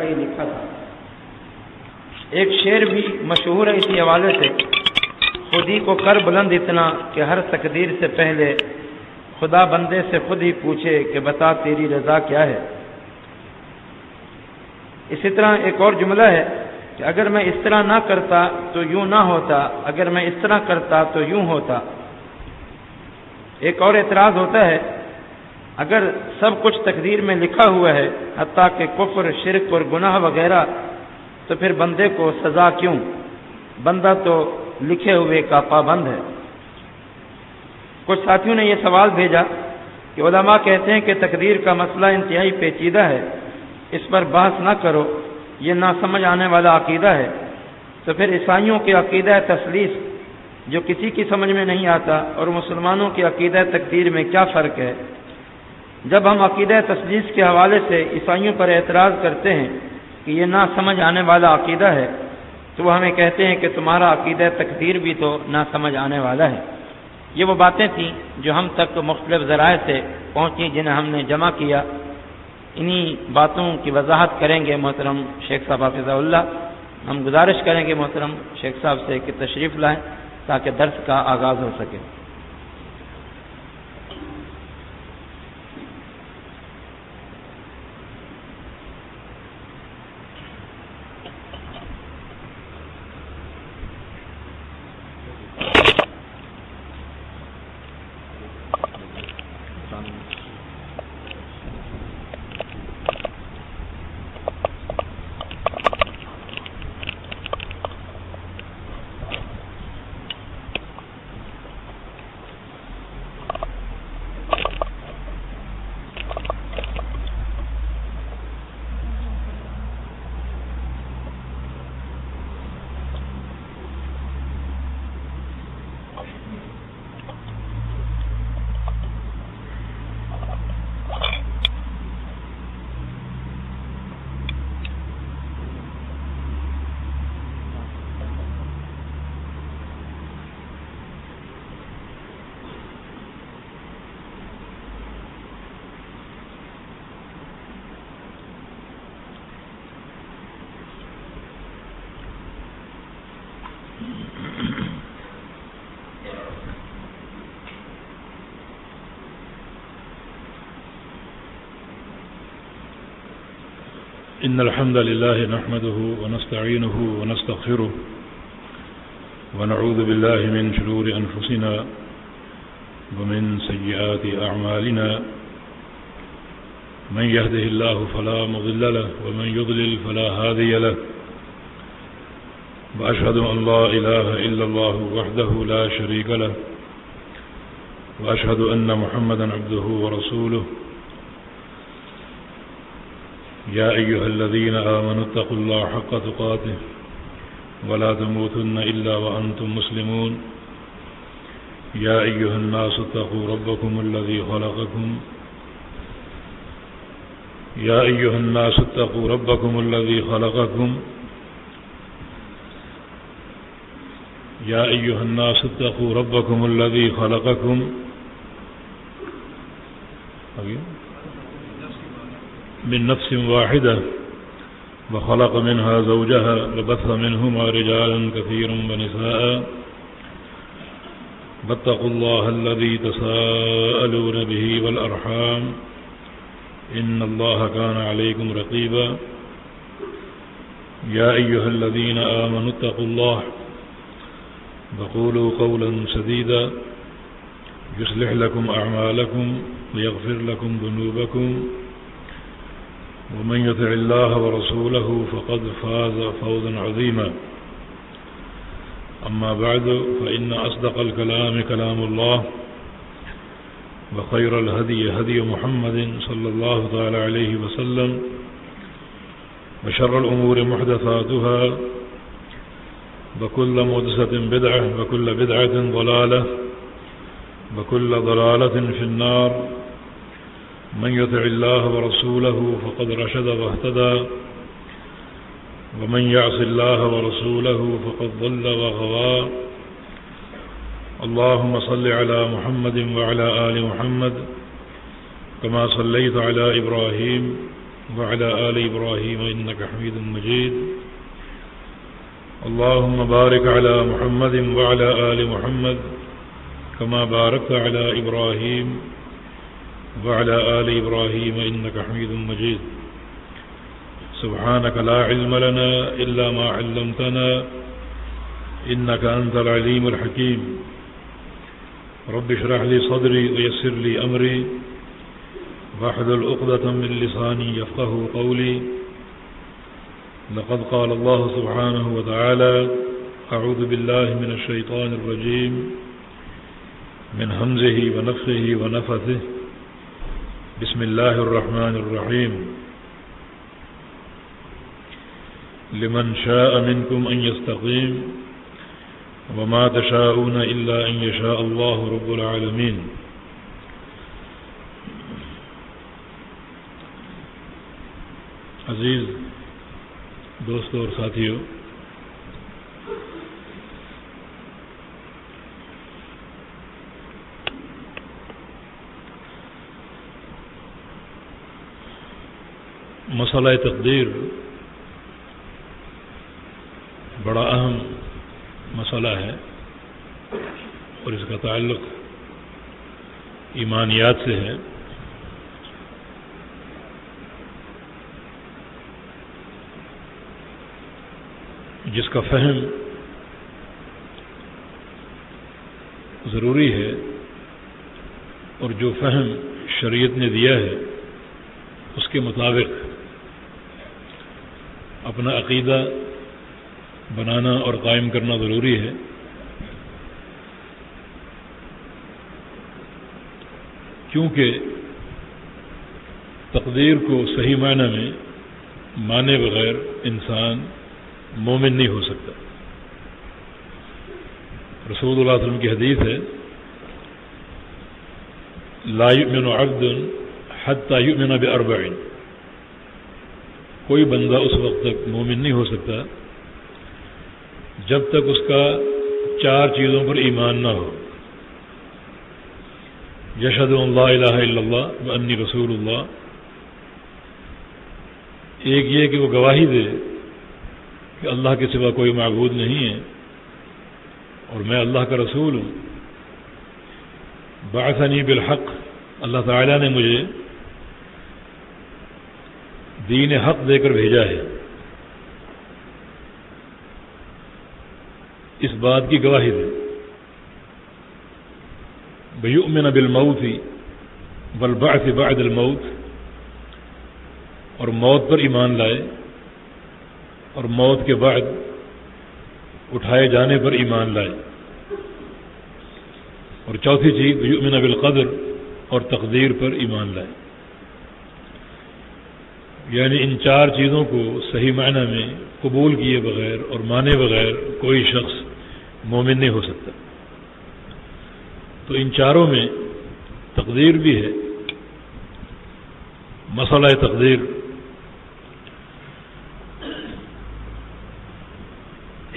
پہلے ہی لکھا تھا۔ ایک شعر بھی مشہور ہے اسی حوالے سے، خودی کو کر بلند اتنا کہ ہر تقدیر سے پہلے خدا بندے سے خود ہی پوچھے کہ بتا تیری رضا کیا ہے۔ اسی طرح ایک اور جملہ ہے کہ اگر میں اس طرح نہ کرتا تو یوں نہ ہوتا، اگر میں اس طرح کرتا تو یوں ہوتا۔ ایک اور اعتراض ہوتا ہے، اگر سب کچھ تقدیر میں لکھا ہوا ہے حتیٰ کہ کفر، شرک اور گناہ وغیرہ، تو پھر بندے کو سزا کیوں؟ بندہ تو لکھے ہوئے کا پابند ہے۔ کچھ ساتھیوں نے یہ سوال بھیجا کہ علماء کہتے ہیں کہ تقدیر کا مسئلہ انتہائی پیچیدہ ہے، اس پر بحث نہ کرو، یہ نہ سمجھ آنے والا عقیدہ ہے۔ تو پھر عیسائیوں کے عقیدہ تثلیث جو کسی کی سمجھ میں نہیں آتا اور مسلمانوں کے عقیدہ تقدیر میں کیا فرق ہے؟ جب ہم عقیدہ تثلیث کے حوالے سے عیسائیوں پر اعتراض کرتے ہیں کہ یہ نہ سمجھ آنے والا عقیدہ ہے، تو وہ ہمیں کہتے ہیں کہ تمہارا عقیدہ تقدیر بھی تو نہ سمجھ آنے والا ہے۔ یہ وہ باتیں تھیں جو ہم تک مختلف ذرائع سے پہنچی، جنہیں ہم نے جمع کیا۔ انہی باتوں کی وضاحت کریں گے محترم شیخ صاحب حافظہ اللہ۔ ہم گزارش کریں گے محترم شیخ صاحب سے کہ تشریف لائیں تاکہ درس کا آغاز ہو سکے۔ إن الحمد لله نحمده ونستعينه ونستغفره ونعوذ بالله من شرور أنفسنا ومن سيئات أعمالنا من يهده الله فلا مضل له ومن يضلل فلا هادي له وأشهد أن لا إله إلا الله وحده لا شريك له وأشهد أن محمدا عبده ورسوله يا أيها الذين آمنوا اتقوا الله حق تقاته ولا تموتن إلا وأنتم مسلمون يا أيها الناس اتقوا ربكم الذي خلقكم يا أيها الناس اتقوا ربكم الذي خلقكم يا أيها الناس اتقوا ربكم الذي خلقكم من نفس واحدة وخلق منها زوجها وبث منهما رجالا كثيرا ونساء واتقوا الله الذي تساءلون به والأرحام إن الله كان عليكم رقيبا يا أيها الذين آمنوا اتقوا الله وقولوا قولا سديدا يصلح لكم أعمالكم ويغفر لكم ذنوبكم ومن يطع الله ورسوله فقد فاز فوزا عظيما أما بعد فإن أصدق الكلام كلام الله وخير الهدي هدي محمد صلى الله تعالى عليه وسلم وشر الأمور محدثاتها وكل محدثة بدعة وكل بدعة ضلالة وكل ضلالة في النار من يطع الله ورسوله فقد رشد واهتدى ومن يعص الله ورسوله فقد ضل وغوى اللهم صل على محمد وعلى آل محمد كما صليت على إبراهيم وعلى آل إبراهيم إنك حميد مجيد اللهم بارك على محمد وعلى آل محمد كما باركت على إبراهيم وعلى آل إبراهيم إنك حميد مجيد سبحانك لا علم لنا إلا ما علمتنا إنك أنت العليم الحكيم رب اشرح لي صدري ويسر لي أمري واحلل عقدة من لساني يفقهوا قولي لقد قال الله سبحانه وتعالى أعوذ بالله من الشيطان الرجيم من همزه ونفخه ونفثه بسم الله الرحمن الرحيم لمن شاء منكم أن يستقيم وما تشاءون إلا أن يشاء الله رب العالمين عزیز دوستوں اور ساتھیوں، مسئلہ تقدیر بڑا اہم مسئلہ ہے اور اس کا تعلق ایمانیات سے ہے۔ جس کا فہم ضروری ہے اور جو فہم شریعت نے دیا ہے اس کے مطابق اپنا عقیدہ بنانا اور قائم کرنا ضروری ہے۔ کیونکہ تقدیر کو صحیح معنی میں مانے بغیر انسان مومن نہیں ہو سکتا۔ رسول اللہ صلی اللہ علیہ وسلم کی حدیث ہے لا یؤمن عبد حتی یؤمن باربع، کوئی بندہ اس وقت تک مومن نہیں ہو سکتا جب تک اس کا 4 چیزوں پر ایمان نہ ہو۔ یشہد ان لا الہ الا اللہ وانی رسول اللہ، ایک یہ کہ وہ گواہی دے کہ اللہ کے سوا کوئی معبود نہیں ہے اور میں اللہ کا رسول ہوں۔ بعثنی بالحق، اللہ تعالیٰ نے مجھے دین حق دے کر بھیجا ہے، اس بات کی گواہی دے۔ ویؤمن بالموت والبعث بعد الموت، اور موت پر ایمان لائے اور موت کے بعد اٹھائے جانے پر ایمان لائے۔ اور چوتھی چیز یؤمن بالقدر، اور تقدیر پر ایمان لائے۔ یعنی ان 4 چیزوں کو صحیح معنی میں قبول کیے بغیر اور مانے بغیر کوئی شخص مومن نہیں ہو سکتا۔ تو ان چاروں میں تقدیر بھی ہے۔ مسئلہ تقدیر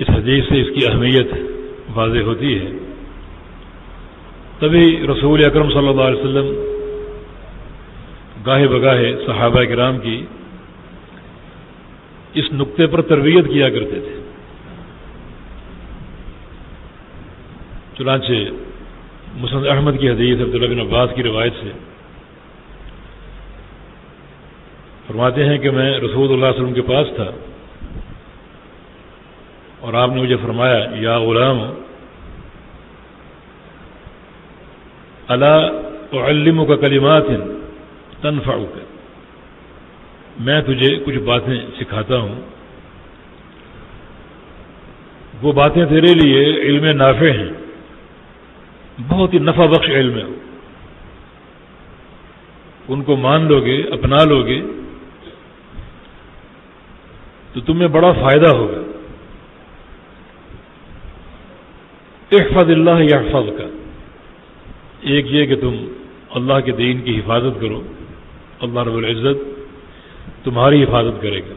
اس حدیث سے اس کی اہمیت واضح ہوتی ہے۔ تبھی رسول اکرم صلی اللہ علیہ وسلم گاہے بگاہے صحابہ کرام کی اس نقطے پر تربیت کیا کرتے تھے۔ چنانچہ مسند احمد کی حدیث عبداللہ بن عباس کی روایت سے فرماتے ہیں کہ میں رسول اللہ صلی اللہ علیہ وسلم کے پاس تھا اور آپ نے مجھے فرمایا یا غلام الا اعلمک کلمات تنفعک، میں تجھے کچھ باتیں سکھاتا ہوں، وہ باتیں تیرے لیے علم نافع ہیں، بہت ہی نفع بخش علم ہے، ان کو مان لو گے، اپنا لو گے تو تمہیں بڑا فائدہ ہوگا۔ احفظ اللہ یحفظک، ایک یہ کہ تم اللہ کے دین کی حفاظت کرو، اللہ رب العزت تمہاری حفاظت کرے گا۔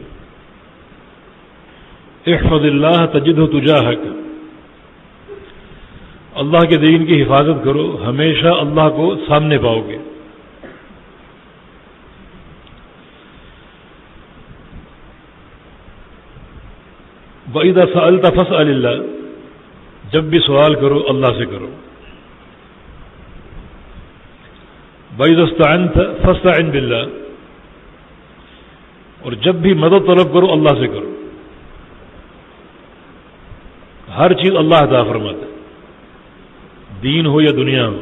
احفظ اللہ تجدہ تجاہک، اللہ کے دین کی حفاظت کرو، ہمیشہ اللہ کو سامنے پاؤ گے۔ وَإِذَا سَأَلْتَ فَاسْأَلِ اللَّهَ، جب بھی سوال کرو اللہ سے کرو. وَإِذَا اسْتَعَنْتَ فَاسْتَعِنْ بِاللَّهِ، اور جب بھی مدد طلب کرو اللہ سے کرو. ہر چیز اللہ عطا فرماتا ہے، دین ہو یا دنیا ہو،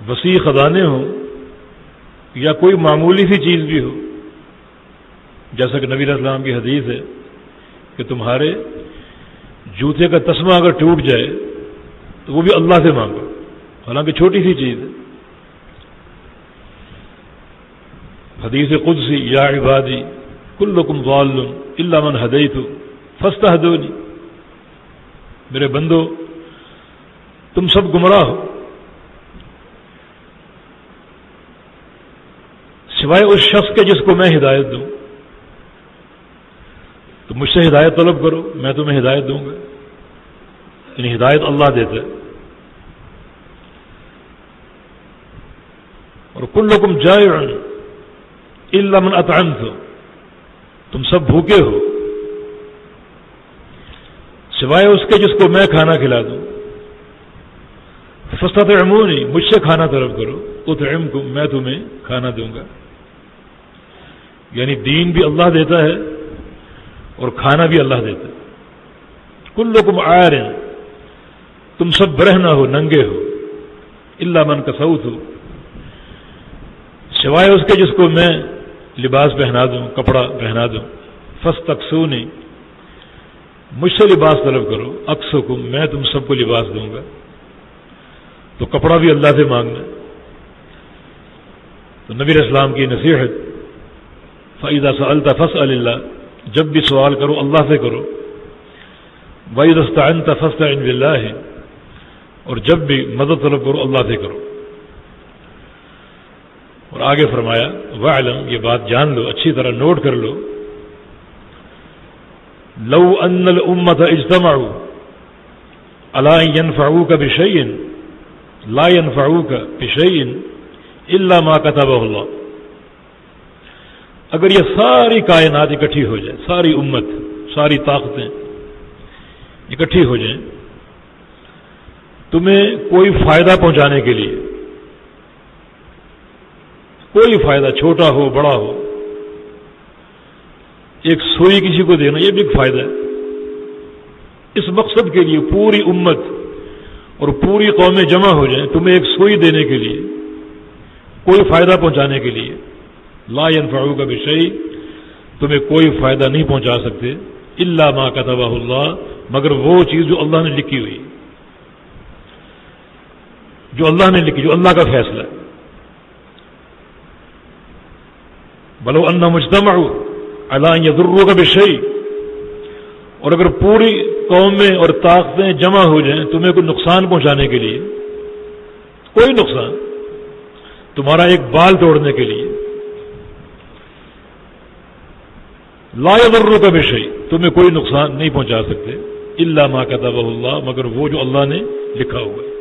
وسیع خزانے ہوں یا کوئی معمولی سی چیز بھی ہو. جیسا کہ نبی علیہ السلام کی حدیث ہے کہ تمہارے جوتے کا تسمہ اگر ٹوٹ جائے تو وہ بھی اللہ سے مانگو، حالانکہ چھوٹی سی چیز ہے. حدیث قدسی، یا عبادی کلکم ضال الا من ہدیت فاستہدونی، میرے بندو تم سب گمراہ ہو سوائے اس شخص کے جس کو میں ہدایت دوں. تو مجھ سے ہدایت طلب کرو، میں تمہیں ہدایت دوں گا. یعنی ہدایت اللہ دیتا ہے. اور کلکم جائع الا من اطعمت، تم سب بھوکے ہو سوائے اس کے جس کو میں کھانا کھلا دوں. فاستطعمونی، مجھ سے کھانا طلب کرو، اطعمکم، میں تمہیں کھانا دوں گا. یعنی دین بھی اللہ دیتا ہے اور کھانا بھی اللہ دیتا ہے. کلکم عار، تم سب برہنہ ہو، ننگے ہو. الا من کسوت، سوائے اس کے جس کو میں لباس پہنا دوں، کپڑا پہنا دوں. فاستکسونی، مجھ سے لباس طلب کرو. اکسوکم، میں تم سب کو لباس دوں گا. تو کپڑا بھی اللہ سے مانگنا. تو نبی علیہ السلام کی نصیحت فَإِذَا سَأَلْتَ فَاسْأَلِ اللَّهِ، جب بھی سوال کرو اللہ سے کرو. وَإِذَا اسْتَعَنْتَ فَاسْتَعِنْ بِاللَّهِ، اور جب بھی مدد طلب کرو اللہ سے کرو. اور آگے فرمایا وَاعْلَمْ، یہ بات جان لو، اچھی طرح نوٹ کر لو. لَوْ أَنَّ الْأُمَّةَ اجْتَمَعُوا عَلَىٰ أَن يَنْفَعُوكَ بِشَيْءٍ لَا يَنْفَعُوكَ بِشَيْءٍ إِلَّا مَا كَتَبَهُ اللَّهُ، اگر یہ ساری کائنات اکٹھی ہو جائے، ساری امت، ساری طاقتیں اکٹھی ہو جائیں تمہیں کوئی فائدہ پہنچانے کے لیے، کوئی فائدہ چھوٹا ہو بڑا ہو، ایک سوئی کسی کو دینا یہ بھی ایک فائدہ ہے. اس مقصد کے لیے پوری امت اور پوری قومیں جمع ہو جائیں تمہیں ایک سوئی دینے کے لیے، کوئی فائدہ پہنچانے کے لیے. لا ينفعوک بشیء، تمہیں کوئی فائدہ نہیں پہنچا سکتے. الا ما كتبه اللہ، مگر وہ چیز جو اللہ نے لکھی ہوئی، جو اللہ نے لکھی، جو اللہ کا فیصلہ ہے. ولو انهم اجتمعوا علی ان یضروک بشیء، اور اگر پوری قومیں اور طاقتیں جمع ہو جائیں تمہیں کوئی نقصان پہنچانے کے لیے، کوئی نقصان، تمہارا ایک بال توڑنے کے لیے، لا یضروک بشیء، تمہیں کوئی نقصان نہیں پہنچا سکتے. الا ما كتبه اللہ، مگر وہ جو اللہ نے لکھا ہوا ہے.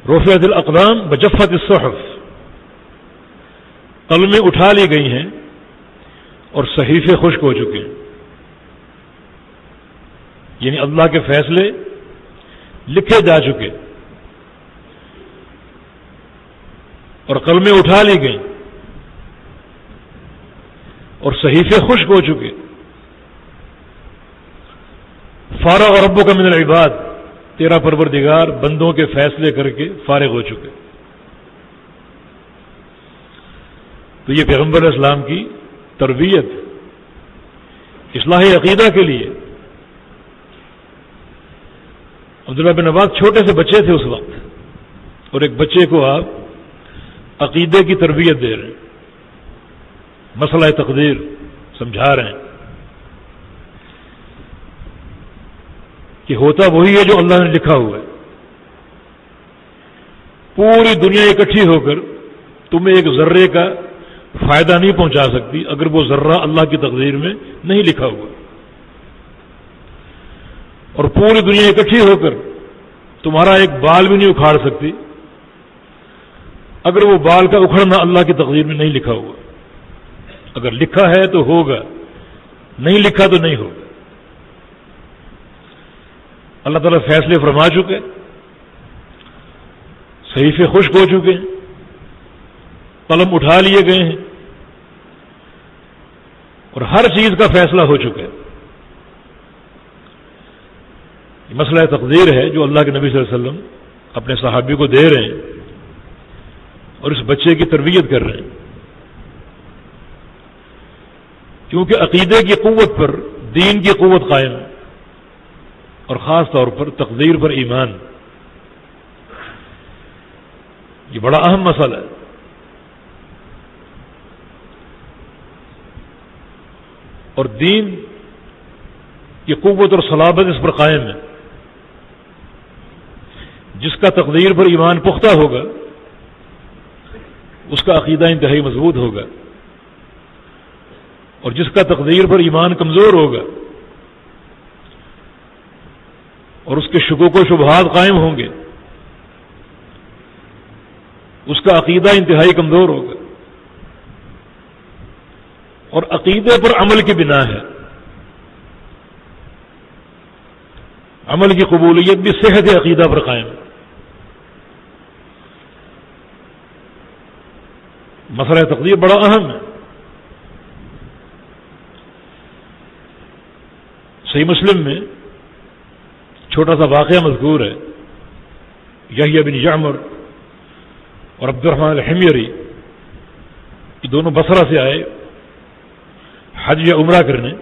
رفعت الاقلام وجفت الصحف، قلمیں اٹھا لی گئی ہیں اور صحیفے خشک ہو چکے ہیں. یعنی اللہ کے فیصلے لکھے جا چکے اور قلمیں اٹھا لی گئیں اور صحیفے خشک ہو چکے. فارغ ربک من العباد، تیرا پروردگار بندوں کے فیصلے کر کے فارغ ہو چکے. تو یہ پیغمبر علیہ السلام کی تربیت اصلاح عقیدہ کے لیے. عبداللہ بن عباس چھوٹے سے بچے تھے اس وقت، اور ایک بچے کو آپ عقیدے کی تربیت دے رہے ہیں، مسئلہ تقدیر سمجھا رہے ہیں کہ ہوتا وہی ہے جو اللہ نے لکھا ہوا ہے. پوری دنیا اکٹھی ہو کر تمہیں ایک ذرے کا فائدہ نہیں پہنچا سکتی اگر وہ ذرہ اللہ کی تقدیر میں نہیں لکھا ہوا. اور پوری دنیا اکٹھی ہو کر تمہارا ایک بال بھی نہیں اکھاڑ سکتی اگر وہ بال کا اکھڑنا اللہ کی تقدیر میں نہیں لکھا ہوا، اگر لکھا ہے تو ہوگا، نہیں لکھا تو نہیں ہوگا۔ اللہ تعالیٰ فیصلے فرما چکے، صحیفے خشک ہو چکے ہیں، قلم اٹھا لیے گئے ہیں اور ہر چیز کا فیصلہ ہو چکا ہے۔ یہ مسئلہ تقدیر ہے جو اللہ کے نبی صلی اللہ علیہ وسلم اپنے صحابی کو دے رہے ہیں اور اس بچے کی تربیت کر رہے ہیں، کیونکہ عقیدے کی قوت پر دین کی قوت قائم ہے، اور خاص طور پر تقدیر پر ایمان، یہ بڑا اہم مسئلہ ہے۔ اور دین کی قوت اور صلابت اس پر قائم ہے۔ جس کا تقدیر پر ایمان پختہ ہوگا اس کا عقیدہ انتہائی مضبوط ہوگا، اور جس کا تقدیر پر ایمان کمزور ہوگا اور اس کے شکوک و شبہات قائم ہوں گے اس کا عقیدہ انتہائی کمزور ہوگا۔ اور عقیدے پر عمل کی بنا ہے، عمل کی قبولیت بھی صحت عقیدہ پر قائم ہے۔ مسئلہ تقدیر بڑا اہم ہے۔ صحیح مسلم میں چھوٹا سا واقعہ مذکور ہے، یحییٰ بن یعمر اور عبد الرحمن الحمیری، یہ دونوں بصرہ سے آئے حج یا عمرہ کرنے۔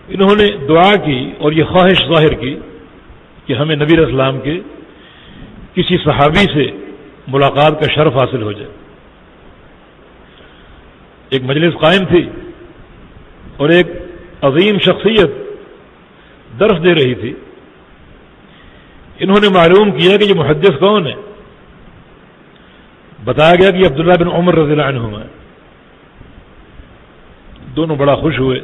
انہوں نے دعا کی اور یہ خواہش ظاہر کی کہ ہمیں نبی علیہ السلام کے کسی صحابی سے ملاقات کا شرف حاصل ہو جائے۔ ایک مجلس قائم تھی اور ایک عظیم شخصیت درس دے رہی تھی۔ انہوں نے معلوم کیا کہ یہ محدث کون ہے، بتایا گیا کہ عبداللہ بن عمر رضی اللہ عنہما ہے۔ دونوں بڑا خوش ہوئے،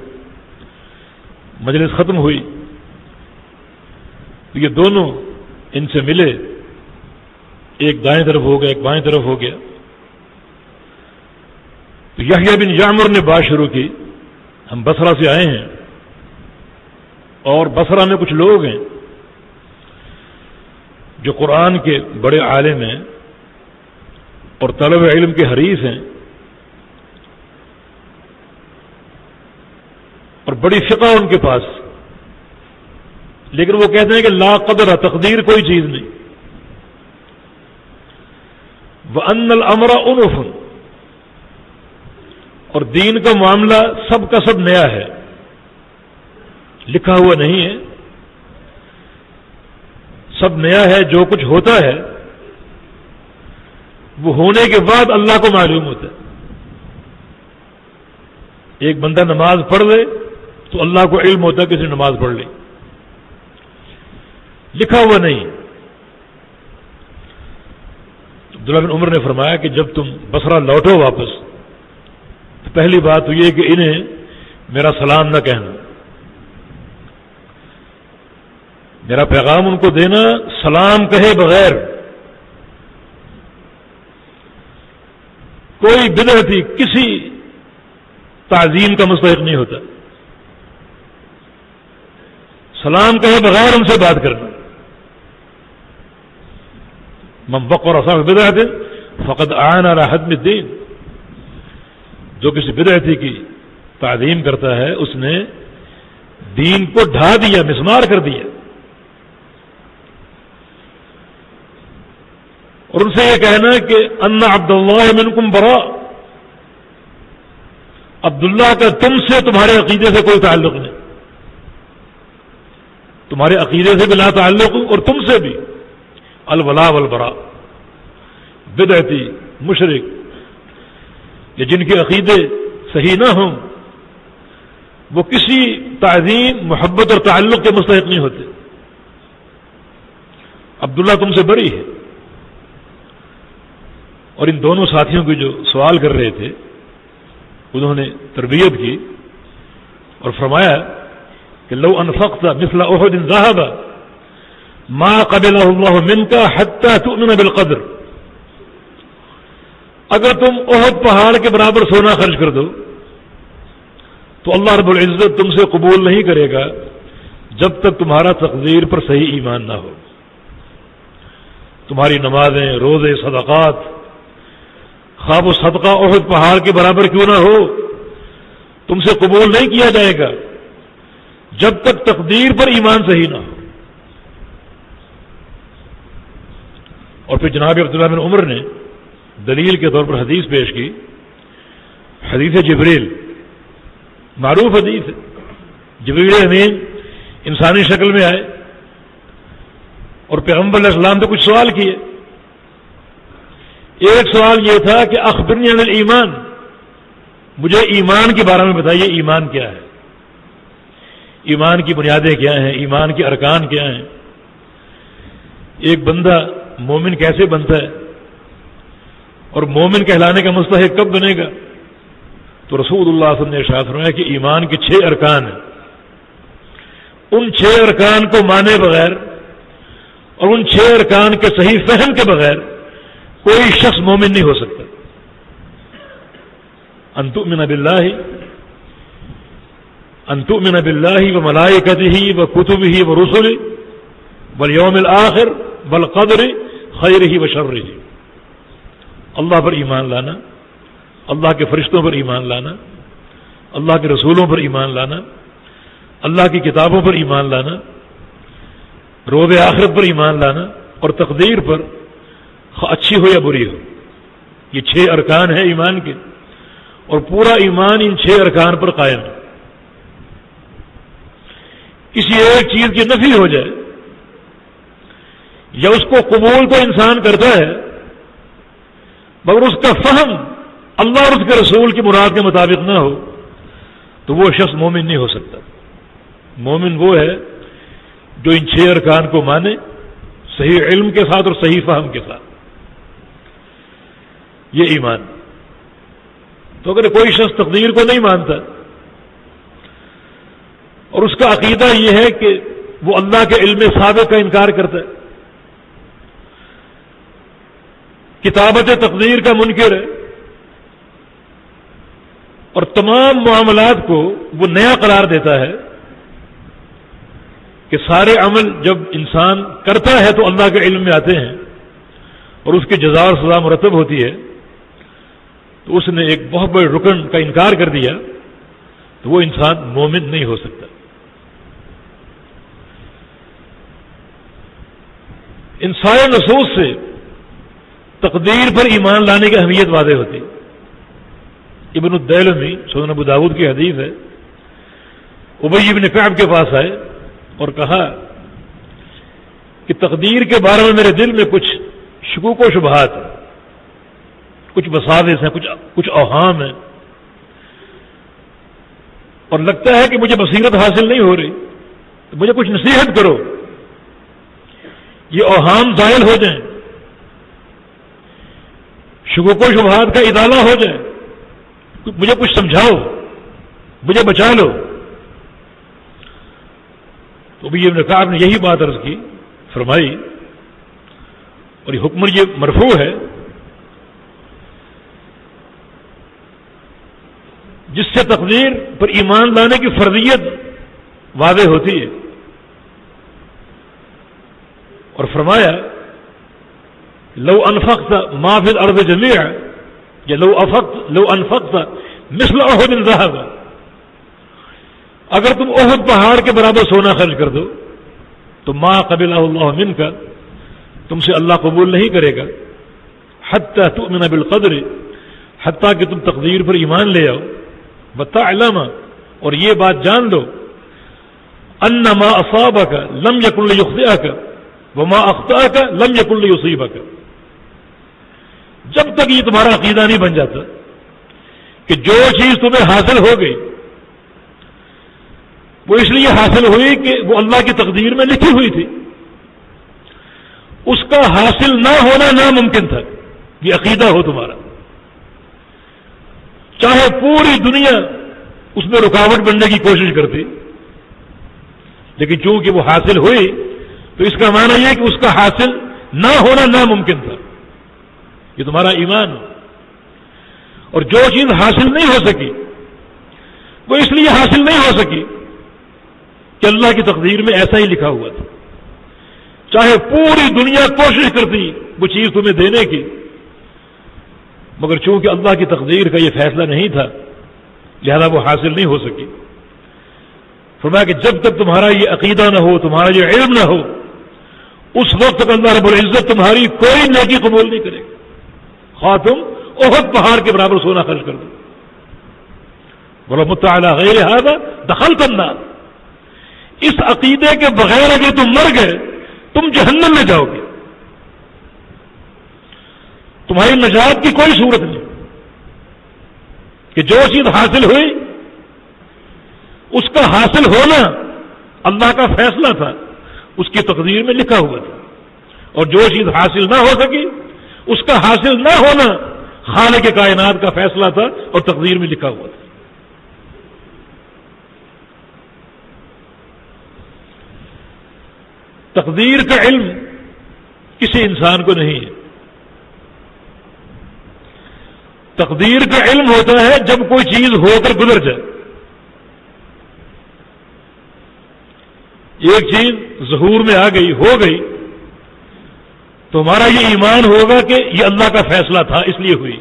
مجلس ختم ہوئی تو یہ دونوں ان سے ملے، ایک دائیں طرف ہو گیا ایک بائیں طرف ہو گیا۔ تو یحییٰ بن یعمر نے بات شروع کی، ہم بصرہ سے آئے ہیں اور بصرہ میں کچھ لوگ ہیں جو قرآن کے بڑے عالم ہیں اور طلب علم کے حریص ہیں اور بڑی فقہ ان کے پاس، لیکن وہ کہتے ہیں کہ لا قدر، تقدیر کوئی چیز نہیں، وَأَنَّ الْأَمْرَ أُنُفٌ، اور دین کا معاملہ سب کا سب نیا ہے، لکھا ہوا نہیں ہے، سب نیا ہے۔ جو کچھ ہوتا ہے وہ ہونے کے بعد اللہ کو معلوم ہوتا ہے۔ ایک بندہ نماز پڑھ لے تو اللہ کو علم ہوتا ہے کسی نے نماز پڑھ لی، لکھا ہوا نہیں۔ عبداللہ بن عمر نے فرمایا کہ جب تم بصرہ لوٹو واپس تو پہلی بات تو یہ کہ انہیں میرا سلام نہ کہنا، میرا پیغام ان کو دینا سلام کہے بغیر۔ کوئی بدعتی کسی تعظیم کا مستحق نہیں ہوتا، سلام کہے بغیر ان سے بات کرنا۔ من وقر صاحب بدعت فقد اعان علی حدم الدین، جو کسی بدعتی کی تعظیم کرتا ہے اس نے دین کو ڈھا دیا، مسمار کر دیا۔ اور ان سے یہ کہنا کہ ان عبداللہ منکم براء، عبداللہ کا تم سے تمہارے عقیدے سے کوئی تعلق نہیں، تمہارے عقیدے سے بھی لا تعلق اور تم سے بھی۔ الولاء والبراء، بدعتی مشرک یا جن کے عقیدے صحیح نہ ہوں وہ کسی تعظیم، محبت اور تعلق کے مستحق نہیں ہوتے۔ عبداللہ تم سے بری ہے۔ اور ان دونوں ساتھیوں کو جو سوال کر رہے تھے انہوں نے تربیت کی اور فرمایا کہ لو انفقت مثل احد ذهبا ما قبله الله منك حتى تؤمن بالقدر، اگر تم احد پہاڑ کے برابر سونا خرچ کر دو تو اللہ رب العزت تم سے قبول نہیں کرے گا جب تک تمہارا تقدیر پر صحیح ایمان نہ ہو. تمہاری نمازیں، روزے، صدقات، خواب و صدقہ احد پہاڑ کے برابر کیوں نہ ہو، تم سے قبول نہیں کیا جائے گا جب تک تقدیر پر ایمان صحیح نہ ہو. اور پھر جناب عبداللہ بن عمر نے دلیل کے طور پر حدیث پیش کی، حدیث جبریل، معروف حدیث ہے. جبریل امین انسانی شکل میں آئے اور پیغمبر علیہ السلام سے کچھ سوال کیے. ایک سوال یہ تھا کہ اخبرنی عن الایمان، مجھے ایمان کے بارے میں بتائیے، ایمان کیا ہے، ایمان کی بنیادیں کیا ہیں، ایمان کے ارکان کیا ہیں، ایک بندہ مومن کیسے بنتا ہے اور مومن کہلانے کا مستحق کب بنے گا. تو رسول اللہ صلی اللہ علیہ وسلم نے ارشاد فرمایا کہ ایمان کے 6 ارکان ہیں. ان 6 ارکان کو مانے بغیر اور ان 6 ارکان کے صحیح فہم کے بغیر کوئی شخص مومن نہیں ہو سکتا. ان تؤمن باللہ وملائکتہ وکتبہ ورسلہ والیوم الآخر والقدر خیرہ وشرہ. اللہ پر ایمان لانا، اللہ کے فرشتوں پر ایمان لانا، اللہ کے رسولوں پر ایمان لانا، اللہ کی کتابوں پر ایمان لانا، روز آخرت پر ایمان لانا اور تقدیر پر اچھی ہو یا بری ہو. یہ 6 ارکان ہیں ایمان کے، اور پورا ایمان ان 6 ارکان پر قائم ہے. کسی ایک چیز کی نفی ہو جائے یا اس کو قبول تو انسان کرتا ہے مگر اس کا فہم اللہ اور اس کے رسول کی مراد کے مطابق نہ ہو تو وہ شخص مومن نہیں ہو سکتا. مومن وہ ہے جو ان 6 ارکان کو مانے، صحیح علم کے ساتھ اور صحیح فہم کے ساتھ. یہ ایمان. تو اگر کوئی شخص تقدیر کو نہیں مانتا اور اس کا عقیدہ یہ ہے کہ وہ اللہ کے علم سابق کا انکار کرتا ہے، کتابت تقدیر کا منکر ہے اور تمام معاملات کو وہ نیا قرار دیتا ہے کہ سارے عمل جب انسان کرتا ہے تو اللہ کے علم میں آتے ہیں اور اس کی جزا اور سزا مرتب ہوتی ہے، تو اس نے ایک بہت بڑے رکن کا انکار کر دیا، تو وہ انسان مومن نہیں ہو سکتا. ان سارے نصوص سے تقدیر پر ایمان لانے کی اہمیت واضح ہوتی. ابن الدیلمی سنن ابو داؤد کی حدیث ہے، ابی بن کعب کے پاس آئے اور کہا کہ تقدیر کے بارے میں میرے دل میں کچھ شکوک و شبہات ہیں، کچھ وساوس ہیں، کچھ اوہام ہیں، اور لگتا ہے کہ مجھے بصیرت حاصل نہیں ہو رہی، تو مجھے کچھ نصیحت کرو، یہ اوہام زائل ہو جائیں، شکوک و شبہات کا ازالہ ہو جائے، مجھے کچھ سمجھاؤ، مجھے بچا لو. تو ابی ابن کعب نے یہی بات عرض کی، فرمائی، اور یہ حکم یہ مرفوع ہے، جس سے تقدیر پر ایمان لانے کی فرضیت واضح ہوتی ہے. اور فرمایا لو انفقت ما فی الارض جميعا یا لو انفقت مثل احد ذهب، اگر تم احد پہاڑ کے برابر سونا خرچ کر دو تو ما قبلہ اللہ منک، تم سے اللہ قبول نہیں کرے گا، حتی تؤمن بالقدر، حتیٰ کہ تم تقدیر پر ایمان لے آؤ، وتعلم، اور یہ بات جان لو، ان ما اصابک لم یکن لیخطئک وما اخطأک لم یکن لیصیبک. جب تک یہ تمہارا عقیدہ نہیں بن جاتا کہ جو چیز تمہیں حاصل ہو گئی وہ اس لیے حاصل ہوئی کہ وہ اللہ کی تقدیر میں لکھی ہوئی تھی، اس کا حاصل نہ ہونا ناممکن تھا. یہ عقیدہ ہو تمہارا، چاہے پوری دنیا اس میں رکاوٹ بننے کی کوشش کرتی، لیکن چونکہ وہ حاصل ہوئی تو اس کا معنی یہ کہ اس کا حاصل نہ ہونا ناممکن تھا. یہ تمہارا ایمان ہو. اور جو چیز حاصل نہیں ہو سکی وہ اس لیے حاصل نہیں ہو سکی کہ اللہ کی تقدیر میں ایسا ہی لکھا ہوا تھا. چاہے پوری دنیا کوشش کرتی وہ چیز تمہیں دینے کی، مگر چونکہ اللہ کی تقدیر کا یہ فیصلہ نہیں تھا لہذا وہ حاصل نہیں ہو سکی. فرمایا کہ جب تک تمہارا یہ عقیدہ نہ ہو، تمہارا یہ علم نہ ہو، اس وقت تک اللہ رب العزت تمہاری کوئی نیکی قبول نہیں کرے گا، خواہ تم احد پہاڑ کے برابر سونا خرچ کر دو. ولو مت علی غیر ھذا دخلت النار. اس عقیدے کے بغیر اگر تم مر گئے تم جہنم میں جاؤ گے، تمہاری نجات کی کوئی صورت نہیں. کہ جو چیز حاصل ہوئی اس کا حاصل ہونا اللہ کا فیصلہ تھا، اس کی تقدیر میں لکھا ہوا تھا، اور جو چیز حاصل نہ ہو سکی اس کا حاصل نہ ہونا خالق کائنات کا فیصلہ تھا اور تقدیر میں لکھا ہوا تھا. تقدیر کا علم کسی انسان کو نہیں ہے. تقدیر کا علم ہوتا ہے جب کوئی چیز ہو کر گزر جائے. ایک چیز ظہور میں آ گئی، ہو گئی، تو ہمارا یہ ایمان ہوگا کہ یہ اللہ کا فیصلہ تھا اس لیے ہوئی.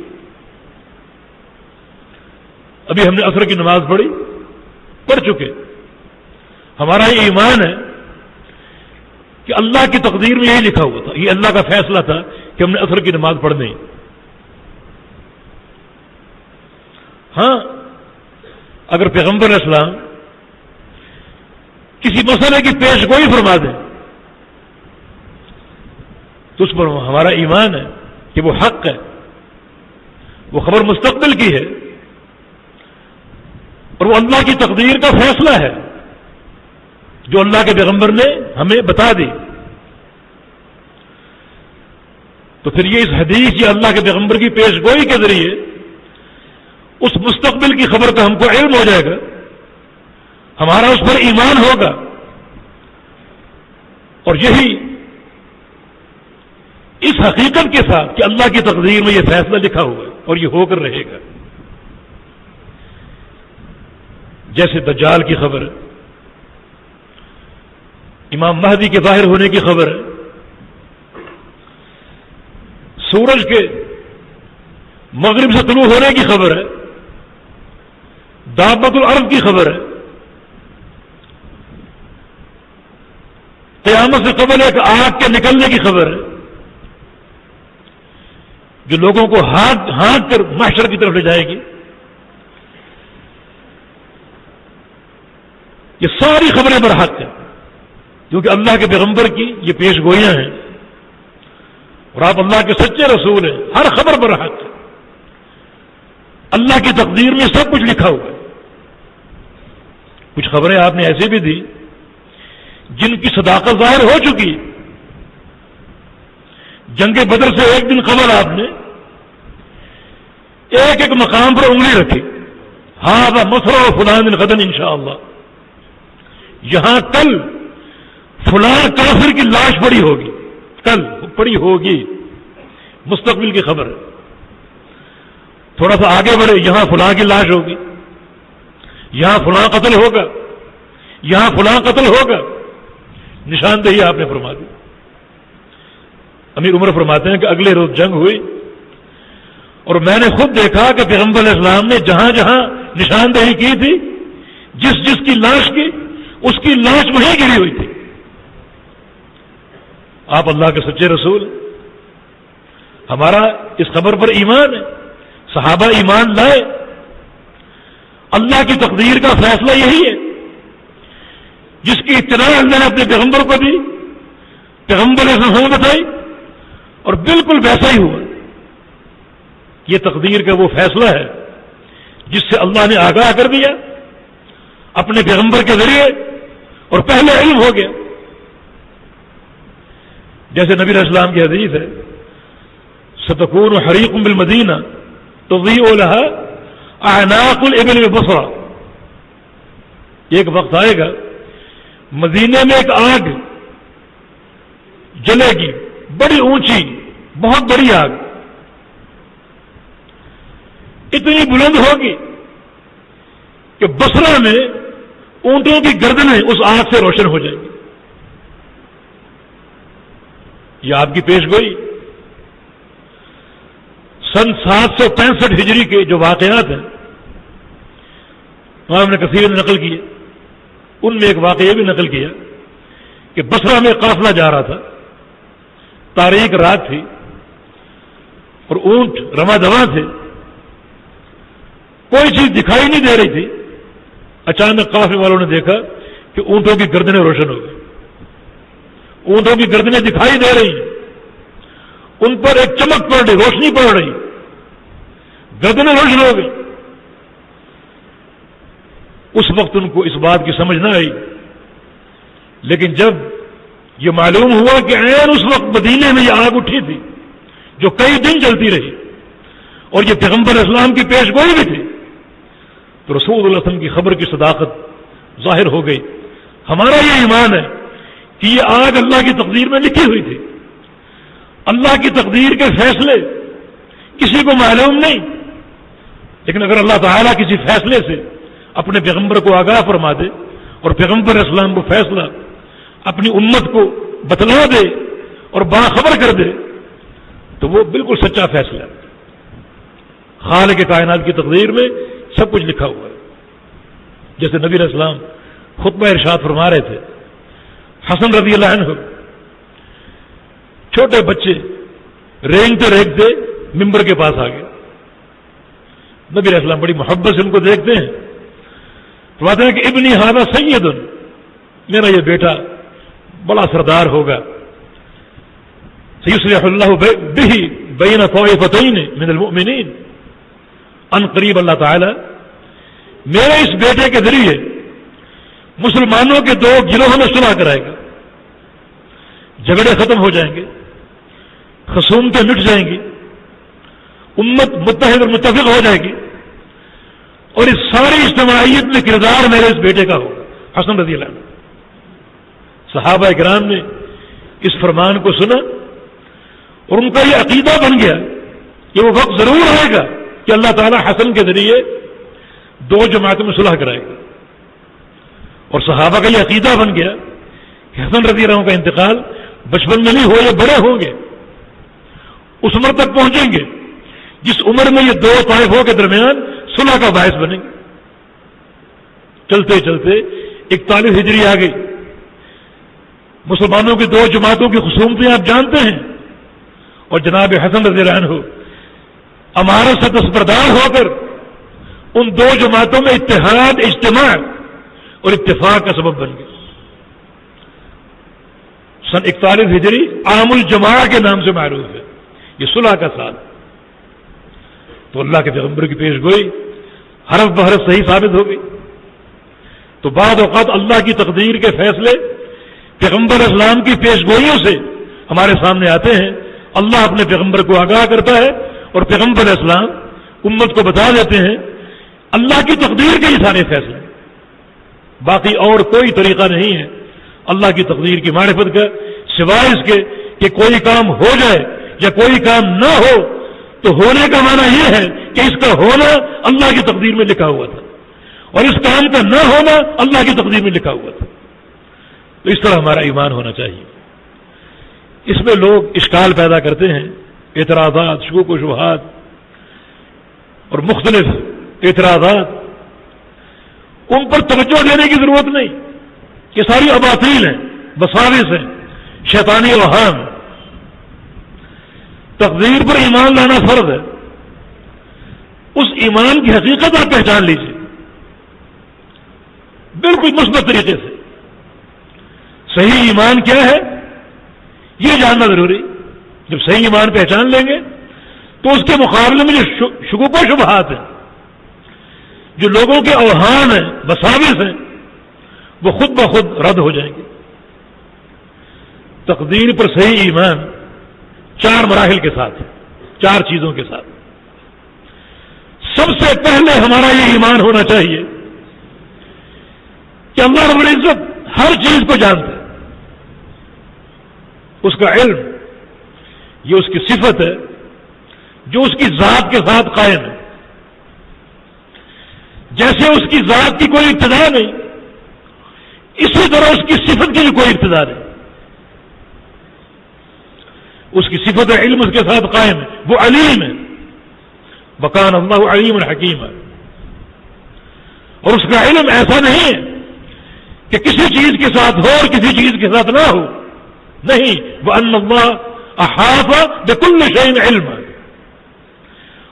ابھی ہم نے عصر کی نماز پڑھ چکے. ہمارا یہ ایمان ہے کہ اللہ کی تقدیر میں یہی لکھا ہوا تھا، یہ اللہ کا فیصلہ تھا کہ ہم نے عصر کی نماز پڑھنی. ہاں اگر پیغمبر اسلام کسی مسئلے کی پیش گوئی فرما دیں تو اس پر ہمارا ایمان ہے کہ وہ حق ہے، وہ خبر مستقبل کی ہے اور وہ اللہ کی تقدیر کا فیصلہ ہے جو اللہ کے پیغمبر نے ہمیں بتا دی. تو پھر یہ اس حدیث یا اللہ کے پیغمبر کی پیش گوئی کے ذریعے اس مستقبل کی خبر کا ہم کو علم ہو جائے گا، ہمارا اس پر ایمان ہوگا، اور یہی اس حقیقت کے ساتھ کہ اللہ کی تقدیر میں یہ فیصلہ لکھا ہوا ہے اور یہ ہو کر رہے گا. جیسے دجال کی خبر ہے، امام مہدی کے ظاہر ہونے کی خبر ہے، سورج کے مغرب سے طلوع ہونے کی خبر ہے، دابت الارض کی خبر ہے، قیامت سے قبل ایک آگ کے نکلنے کی خبر ہے جو لوگوں کو ہانک کر محشر کی طرف لے جائے گی. یہ ساری خبریں برحق ہیں کیونکہ اللہ کے پیغمبر کی یہ پیش گوئیاں ہیں اور آپ اللہ کے سچے رسول ہیں. ہر خبر برحق ہے، اللہ کی تقدیر میں سب کچھ لکھا ہوا ہے. کچھ خبریں آپ نے ایسی بھی دی جن کی صداقت ظاہر ہو چکی. جنگ بدر سے ایک دن قبل آپ نے ایک ایک مقام پر انگلی رکھی، ہاں مسرع فلان غدن انشاءاللہ، یہاں کل فلاں کافر کی لاش پڑی ہوگی، کل پڑی ہوگی، مستقبل کی خبر ہے. تھوڑا سا آگے بڑھے، یہاں فلاں کی لاش ہوگی، یہاں فلاں قتل ہوگا، یہاں فلاں قتل ہوگا. نشاندہی آپ نے فرما دی. امیر عمر فرماتے ہیں کہ اگلے روز جنگ ہوئی اور میں نے خود دیکھا کہ پیغمبر علیہ السلام نے جہاں جہاں نشاندہی کی تھی، جس جس کی لاش کی اس کی لاش وہیں گری ہوئی تھی. آپ اللہ کے سچے رسول، ہمارا اس خبر پر ایمان ہے. صحابہ ایمان لائے. اللہ کی تقدیر کا فیصلہ یہی ہے جس کی اطلاع اللہ نے اپنے پیغمبر کو دی، پیغمبر نے ہمیں بتائی اور بالکل ویسا ہی ہوا. یہ تقدیر کا وہ فیصلہ ہے جس سے اللہ نے آگاہ کر دیا اپنے پیغمبر کے ذریعے اور پہلے علم ہو گیا. جیسے نبی علیہ السلام کی حدیث ہے، ستکون حریق بالمدینہ تضیء لها اعناق الابل ببصرہ. ایک وقت آئے گا مدینے میں ایک آگ جلے گی، بڑی اونچی، بہت بڑی آگ. اتنی بلند ہوگی کہ بصرہ میں اونٹوں کی گردنیں اس آگ سے روشن ہو جائیں گی. یہ آپ کی پیش گوئی. سن 765 ہجری کے جو واقعات ہیں امام نے کثیر نے نقل کیے. ان میں ایک واقعہ بھی نقل کیا کہ بصرہ میں قافلہ جا رہا تھا, تاریک رات تھی اور اونٹ رواں دواں تھے, کوئی چیز دکھائی نہیں دے رہی تھی. اچانک قافلے والوں نے دیکھا کہ اونٹوں کی گردنیں روشن ہو گئی, اونٹوں کی گردنیں دکھائی دے رہی ہیں, ان پر ایک چمک پڑ رہی, روشنی پڑ رہی, گردنیں روشن ہو گئی. اس وقت ان کو اس بات کی سمجھ نہ آئی, لیکن جب یہ معلوم ہوا کہ عین اس وقت مدینے میں یہ آگ اٹھی تھی جو کئی دن چلتی رہی اور یہ پیغمبر اسلام کی پیش گوئی بھی تھی, تو رسول اللہ صلی اللہ علیہ وسلم کی خبر کی صداقت ظاہر ہو گئی. ہمارا یہ ایمان ہے کہ یہ آگ اللہ کی تقدیر میں لکھی ہوئی تھی. اللہ کی تقدیر کے فیصلے کسی کو معلوم نہیں, لیکن اگر اللہ تعالیٰ کسی فیصلے سے اپنے پیغمبر کو آگاہ فرما دے اور پیغمبر اسلام کو فیصلہ اپنی امت کو بتلا دے اور باخبر کر دے تو وہ بالکل سچا فیصلہ ہے. خالق کائنات کی تقدیر میں سب کچھ لکھا ہوا ہے. جیسے نبی علیہ السلام خطبہ ارشاد فرما رہے تھے, حسن رضی اللہ عنہ چھوٹے بچے رینگتے رینگتے ممبر کے پاس آ گئے. نبی علیہ السلام بڑی محبت سے ان کو دیکھتے ہیں, فرماتے ہیں کہ ابنی ھذا سید, میرا یہ بیٹا بڑا سردار ہوگا. سیصلح اللہ بہ بین طائفتین من المؤمنین, ان قریب اللہ تعالی میرے اس بیٹے کے ذریعے مسلمانوں کے دو گروہوں میں صلح کرائے گا. جھگڑے ختم ہو جائیں گے, خصومتیں مٹ جائیں گی, امت متحد اور متفق ہو جائے گی, اور اس ساری اجتماعیت میں کردار میرے اس بیٹے کا ہوگا. حسن رضی اللہ عنہ. صحابہ کرام نے اس فرمان کو سنا اور ان کا یہ عقیدہ بن گیا کہ وہ وقت ضرور آئے گا کہ اللہ تعالیٰ حسن کے ذریعے دو جماعتوں میں صلح کرائے گا. اور صحابہ کا یہ عقیدہ بن گیا کہ حسن رضی اللہ عنہ کا انتقال بچپن میں نہیں ہو, یہ بڑے ہوں گے, اس عمر تک پہنچیں گے جس عمر میں یہ دو طائفوں کے درمیان صلح کا باعث بنیں گے. چلتے چلتے 41 ہجری آ گئی. مسلمانوں کی دو جماعتوں کی خصومتیں آپ جانتے ہیں, اور جناب حسن رضی اللہ عنہ امارت سے دستبردار ہو کر ان دو جماعتوں میں اتحاد, اجتماع اور اتفاق کا سبب بن گئے. سن 41 ہجری عام الجماع کے نام سے معروف ہے, یہ صلح کا سال. تو اللہ کے پیغمبر کی پیش گوئی حرف بحرف صحیح ثابت ہو گئی. تو بعض اوقات اللہ کی تقدیر کے فیصلے پیغمبر اسلام کی پیش گوئیوں سے ہمارے سامنے آتے ہیں. اللہ اپنے پیغمبر کو آگاہ کرتا ہے اور پیغمبر اسلام امت کو بتا دیتے ہیں اللہ کی تقدیر کے یہ سارے فیصلے. باقی اور کوئی طریقہ نہیں ہے اللہ کی تقدیر کی معرفت کا سوائے اس کے کہ کوئی کام ہو جائے یا کوئی کام نہ ہو تو ہونے کا معنی یہ ہے کہ اس کا ہونا اللہ کی تقدیر میں لکھا ہوا تھا اور اس کام کا نہ ہونا اللہ کی تقدیر میں لکھا ہوا تھا. تو اس طرح ہمارا ایمان ہونا چاہیے. اس میں لوگ اشکال پیدا کرتے ہیں, اعتراضات, شکوک و شبہات اور مختلف اعتراضات, ان پر توجہ دینے کی ضرورت نہیں. یہ ساری اباطیل ہیں, وساوس ہیں, شیطانی اوہام. تقدیر پر ایمان لانا فرض ہے. اس ایمان کی حقیقت آپ پہچان لیجیے بالکل مثبت طریقے سے. صحیح ایمان کیا ہے یہ جاننا ضروری. جب صحیح ایمان پہچان لیں گے تو اس کے مقابلے میں جو شکوک و شبہات ہیں, جو لوگوں کے اوہام ہیں, وساوس ہیں, وہ خود بخود رد ہو جائیں گے. تقدیر پر صحیح ایمان 4 مراحل کے ساتھ ہے, 4 چیزوں کے ساتھ. سب سے پہلے ہمارا یہ ایمان ہونا چاہیے کہ اللہ رب العزت ہر چیز کو جانتا ہے. اس کا علم یہ اس کی صفت ہے جو اس کی ذات کے ساتھ قائم ہے. جیسے اس کی ذات کی کوئی ابتدا نہیں، اسی طرح اس کی صفت کی بھی کوئی ابتدا نہیں. اس کی صفت علم اس کے ساتھ قائم ہے، وہ علیم ہے. وکان اللہ علیم حکیم ہے. اور اس کا علم ایسا نہیں ہے کہ کسی چیز کے ساتھ ہو اور کسی چیز کے ساتھ نہ ہو. نہیں، وَأَنَّ اللَّهَ أَحَاطَ بِكُلِّ شَيْءٍ عِلْمًا.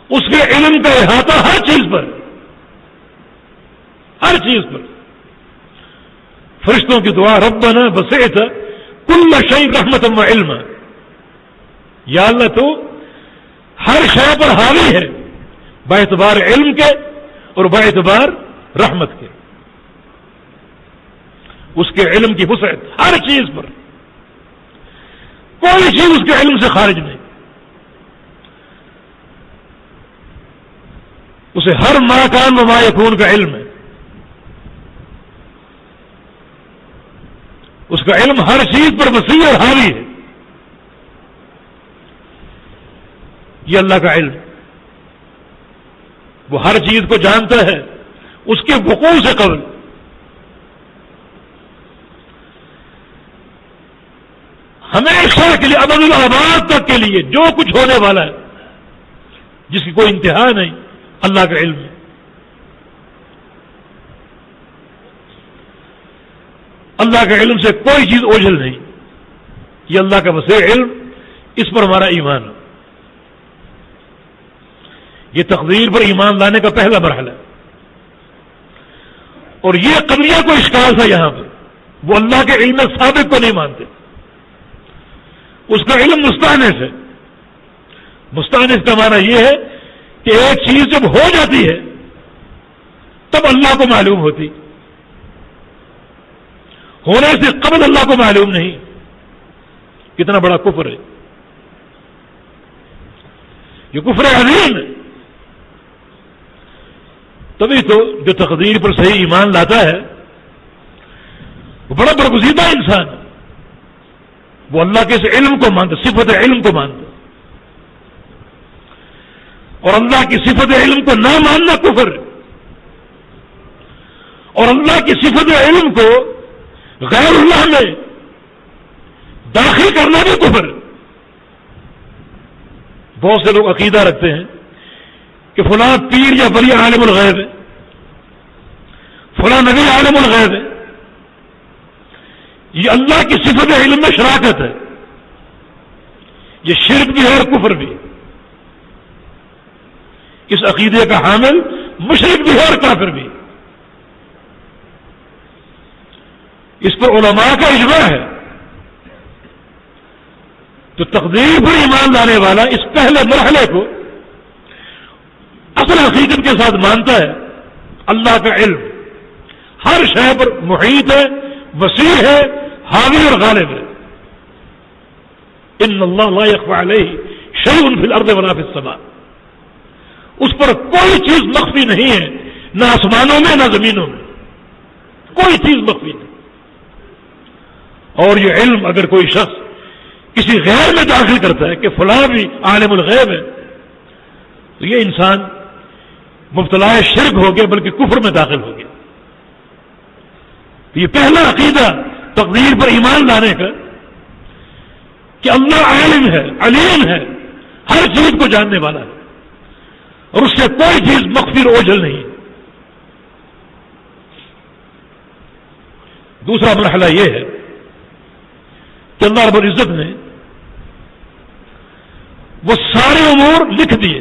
اس کے علم کا احاطہ ہر چیز پر، ہر چیز پر. فرشتوں کی دعا ربنا وسعت كل شيء رحمة وعلما. یا اللہ تو ہر شے پر حاوی ہے، باعتبار علم کے اور باعتبار رحمت کے. اس کے علم کی وسعت ہر چیز پر، کوئی چیز اس کے علم سے خارج نہیں. اسے ہر ما کان و ما یکون کا علم ہے. اس کا علم ہر چیز پر وسیع اور حاوی ہے. یہ اللہ کا علم، وہ ہر چیز کو جانتا ہے اس کے وقوع سے قبل. ہمیشہ کے لیے، ابد الآباد تک کے لیے جو کچھ ہونے والا ہے جس کی کوئی انتہا نہیں، اللہ کا علم ہے. اللہ کے علم سے کوئی چیز اوجھل نہیں. یہ اللہ کا وسیع علم، اس پر ہمارا ایمان ہے. یہ تقدیر پر ایمان لانے کا پہلا مرحلہ ہے. اور یہ قبلیہ کو اشکال تھا یہاں پہ، وہ اللہ کے علم سابق کو نہیں مانتے. اس کا علم مستانس ہے. مستانس کا معنی یہ ہے کہ ایک چیز جب ہو جاتی ہے تب اللہ کو معلوم ہوتی، ہونے سے قبل اللہ کو معلوم نہیں. کتنا بڑا کفر ہے یہ، کفر عظیم ہے. تبھی تو جو تقدیر پر صحیح ایمان لاتا ہے وہ بڑا برگزیدہ انسان ہے. وہ اللہ کے اس علم کو مانتا، صفت علم کو مانتا. اور اللہ کی صفت علم کو نہ ماننا کفر ہے. اور اللہ کی صفت علم کو غیر اللہ میں داخل کرنا بھی کفر ہے. بہت سے لوگ عقیدہ رکھتے ہیں کہ فلاں پیر یا ولی عالم الغیب ہے، فلاں نبی عالم الغیب ہے. یہ اللہ کی صفت علم میں شراکت ہے. یہ شرک بھی ہے اور کفر بھی. اس عقیدے کا حامل مشرک بھی ہے اور کافر بھی. اس پر علماء کا اجماع ہے. تو تقدیر پر ایمان لانے والا اس پہلے مرحلے کو اصل حقیقت کے ساتھ مانتا ہے. اللہ کا علم ہر شے پر محیط ہے، وسیع ہے، حاوی اور غالب ہے. ان اللہ لا يخفى عليه شيء في الارض ولا في السماء. اس پر کوئی چیز مخفی نہیں ہے، نہ آسمانوں میں نہ زمینوں میں، کوئی چیز مخفی نہیں. اور یہ علم اگر کوئی شخص کسی غیر میں داخل کرتا ہے کہ فلاں بھی عالم الغیب ہے، تو یہ انسان مبتلا شرک ہو گیا، بلکہ کفر میں داخل ہو گیا. تو یہ پہلا عقیدہ تقدیر پر ایمان لانے کا کہ اللہ عالم ہے، علیم ہے، ہر چیز کو جاننے والا ہے اور اس سے کوئی چیز مخفی اور اوجھل نہیں. دوسرا مرحلہ یہ ہے کہ اللہ رب العزت نے وہ سارے امور لکھ دیے،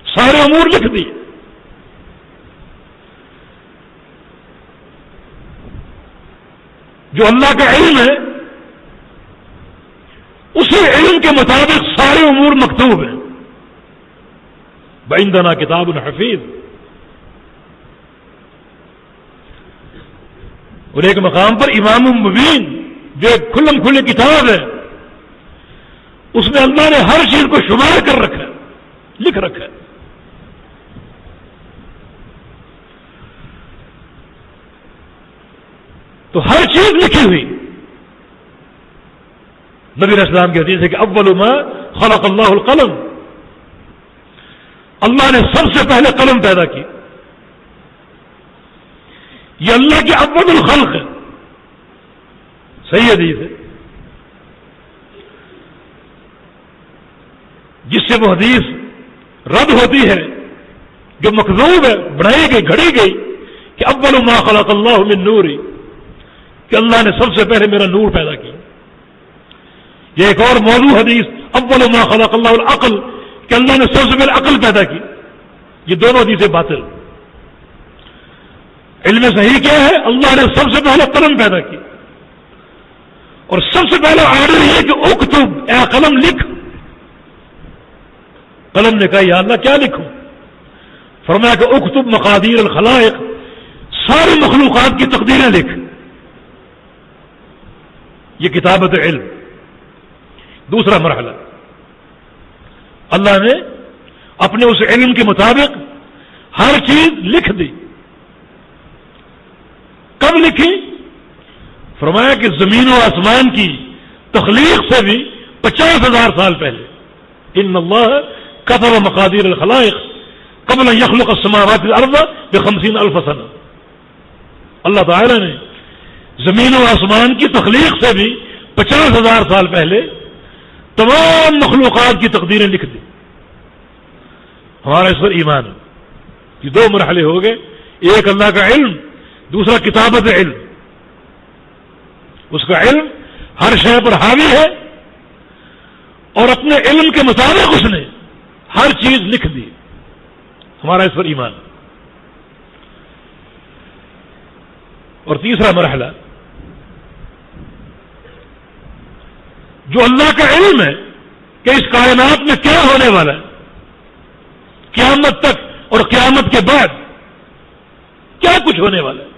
سارے امور لکھ دیے. جو اللہ کا علم ہے اسی علم کے مطابق سارے امور مکتوب ہیں. وعندنا کتاب حفیظ. اور ایک مقام پر امام مبین جو ایک کھلم کھلی کتاب ہے، اس میں اللہ نے ہر چیز کو شمار کر رکھا ہے، لکھ رکھا ہے. تو ہر چیز لکھی ہوئی. نبی علیہ السلام کی حدیث ہے کہ اول ما خلق اللہ القلم. اللہ نے سب سے پہلے قلم پیدا کی. یہ اللہ کے اول الخلق ہے. صحیح حدیث ہے جس سے وہ حدیث رد ہوتی ہے جو مکذوب ہے، بڑھائی گئی، گھڑی گئی کہ اول ما خلق اللہ من نوری، کہ اللہ نے سب سے پہلے میرا نور پیدا کیا. یہ ایک اور موضوع حدیث اول ما خلق اللہ العقل، کہ اللہ نے سب سے پہلے عقل پیدا کی. یہ دونوں حدیثیں باطل. علم صحیح کیا ہے؟ اللہ نے سب سے پہلے قلم پیدا کی، اور سب سے پہلے آرڈر یہ کہ اکتب، اے قلم لکھ. قلم نے کہا یا اللہ کیا لکھوں؟ فرمایا کہ اکتب مقادیر الخلائق، ساری مخلوقات کی تقدیریں لکھ. یہ کتابت علم. دوسرا مرحلہ، اللہ نے اپنے اس علم کے مطابق ہر چیز لکھ دی. کب لکھی؟ فرمایا کہ زمین و آسمان کی تخلیق سے بھی 50,000 سال پہلے. ان اللہ کتب مقادیر الخلائق قبل ان يخلق السماوات والارض ب50,000 سنہ. اللہ تعالی نے زمین و آسمان کی تخلیق سے بھی 50,000 سال پہلے تمام مخلوقات کی تقدیریں لکھ دی. ہمارا اس پر ایمان ہے. یہ دو مرحلے ہو گئے، ایک اللہ کا علم، دوسرا کتابت علم. اس کا علم ہر شے پر حاوی ہے، اور اپنے علم کے مطابق اس نے ہر چیز لکھ دی. ہمارا اس پر ایمان. اور تیسرا مرحلہ جو اللہ کا علم ہے کہ اس کائنات میں کیا ہونے والا ہے قیامت تک اور قیامت کے بعد کیا کچھ ہونے والا ہے.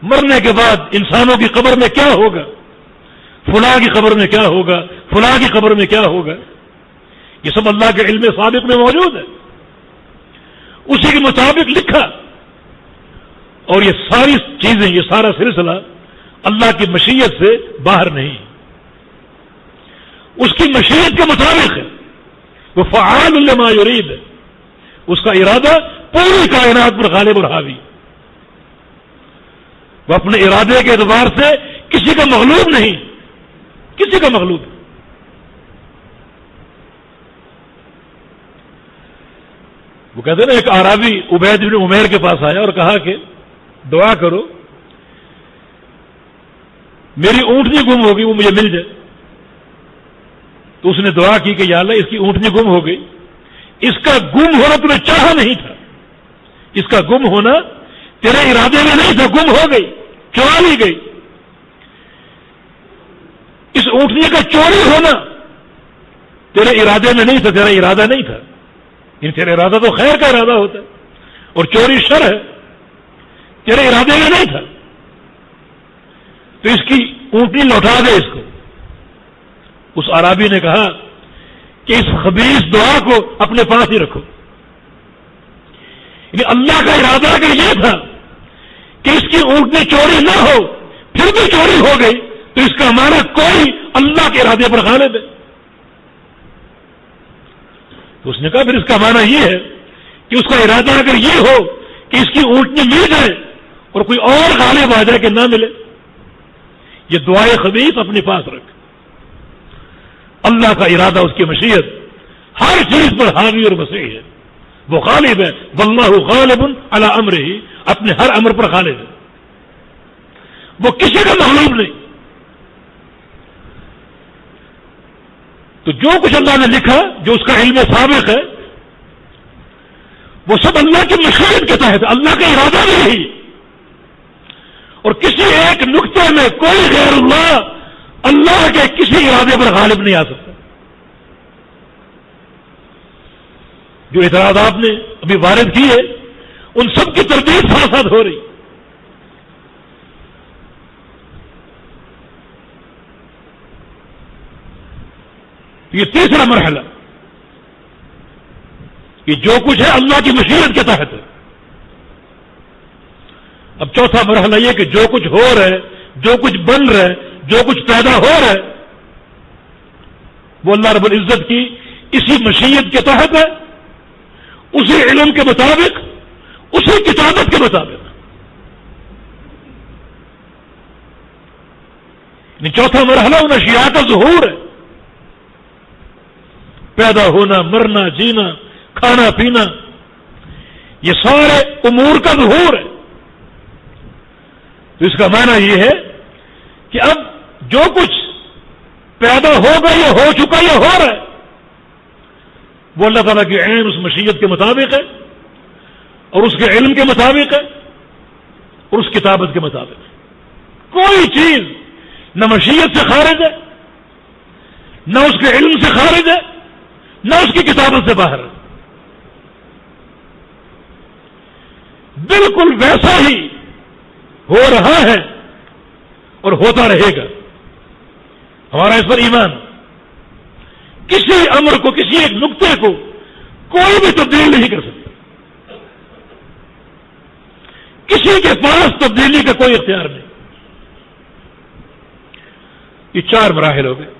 مرنے کے بعد انسانوں کی قبر میں کیا ہوگا، فلاں کی قبر میں کیا ہوگا، فلاں کی قبر میں کیا ہوگا، یہ سب اللہ کے علم سابق میں موجود ہے. اسی کے مطابق لکھا. اور یہ ساری چیزیں، یہ سارا سلسلہ اللہ کی مشیت سے باہر نہیں، اس کی مشیت کے مطابق ہے. وہ فعال لما یرید ہے. اس کا ارادہ پوری کائنات پر غالب اور حاوی. وہ اپنے ارادے کے اعتبار سے کسی کا مغلوب نہیں، کسی کا مغلوب. وہ کہتے ہیں نا، ایک اعرابی عبید بن عمیر کے پاس آیا اور کہا کہ دعا کرو میری اونٹنی گم ہو گئی، وہ مجھے مل جائے. تو اس نے دعا کی کہ یا اللہ اس کی اونٹنی گم ہو گئی. اس کا گم ہونا تمہیں چاہا نہیں تھا، اس کا گم ہونا تیرے ارادے میں نہیں تھا، گم ہو گئی، چورا لی گئی. اس اونٹنی کا چوری ہونا تیرے ارادے میں نہیں تھا، تیرا ارادہ نہیں تھا. تیرا ارادہ تو خیر کا ارادہ ہوتا ہے، اور چوری شر ہے، تیرے ارادے میں نہیں تھا. تو اس کی اونٹنی لوٹا دے اس کو. اس عرابی نے کہا کہ اس خبیث دعا کو اپنے پاس ہی رکھو. یعنی اللہ کا ارادہ اگر یہ تھا کہ اس کی اونٹنی چوری نہ ہو، پھر بھی چوری ہو گئی، تو اس کا ہمارا کوئی اللہ کے ارادے پر غالب ہے. تو اس نے کہا پھر اس کا معنی یہ ہے کہ اس کا ارادہ اگر یہ ہو کہ اس کی اونٹنی مل جائے اور کوئی اور غالب آ جائے کہ نہ ملے. یہ دعائے خبیث اپنے پاس رکھ. اللہ کا ارادہ، اس کی مشیت ہر چیز پر حاوی اور وسیع ہے. وہ غالب ہے. واللہ غالب علی امرہ، اپنے ہر امر پر غالب ہے. وہ کسی کا مغلوب نہیں. تو جو کچھ اللہ نے لکھا، جو اس کا علم سابق ہے، وہ سب اللہ کی مشیت کے تحت، اللہ کا ارادہ بھی نہیں. اور کسی ایک نقطے میں کوئی غیر اللہ کے کسی ارادے پر غالب نہیں آ سکتا. جو اعتراضات نے ابھی وارد کیے ان سب کی تردید ساتھ ساتھ ہو رہی. یہ تیسرا مرحلہ، کہ جو کچھ ہے اللہ کی مشیت کے تحت ہے. اب چوتھا مرحلہ یہ کہ جو کچھ ہو رہا ہے، جو کچھ بن رہا ہے، جو کچھ پیدا ہو رہا ہے، وہ اللہ رب العزت کی اسی مشیت کے تحت ہے اسی علم کے مطابق، اسی کتابت کے مطابق. چوتھا مرحلہ ان اشیاء کا ظہور ہے، پیدا ہونا، مرنا، جینا، کھانا پینا، یہ سارے امور کا ظہور ہے. تو اس کا معنی یہ ہے کہ اب جو کچھ پیدا ہوگا یا ہو چکا یا ہو رہا ہے وہ اللہ تعالیٰ کی عین اس مشیت کے مطابق ہے، اور اس کے علم کے مطابق ہے، اور اس کتابت کے مطابق ہے. کوئی چیز نہ مشیت سے خارج ہے، نہ اس کے علم سے خارج ہے، نہ اس کی کتابت سے باہر ہے. بالکل ویسا ہی ہو رہا ہے اور ہوتا رہے گا. ہمارا اس پر ایمان. کسی امر کو، کسی ایک نقطے کو کوئی بھی تبدیل نہیں کر سکتا. کسی کے پاس تبدیلی کا کوئی اختیار نہیں. یہ 4 مراحل ہو گئے.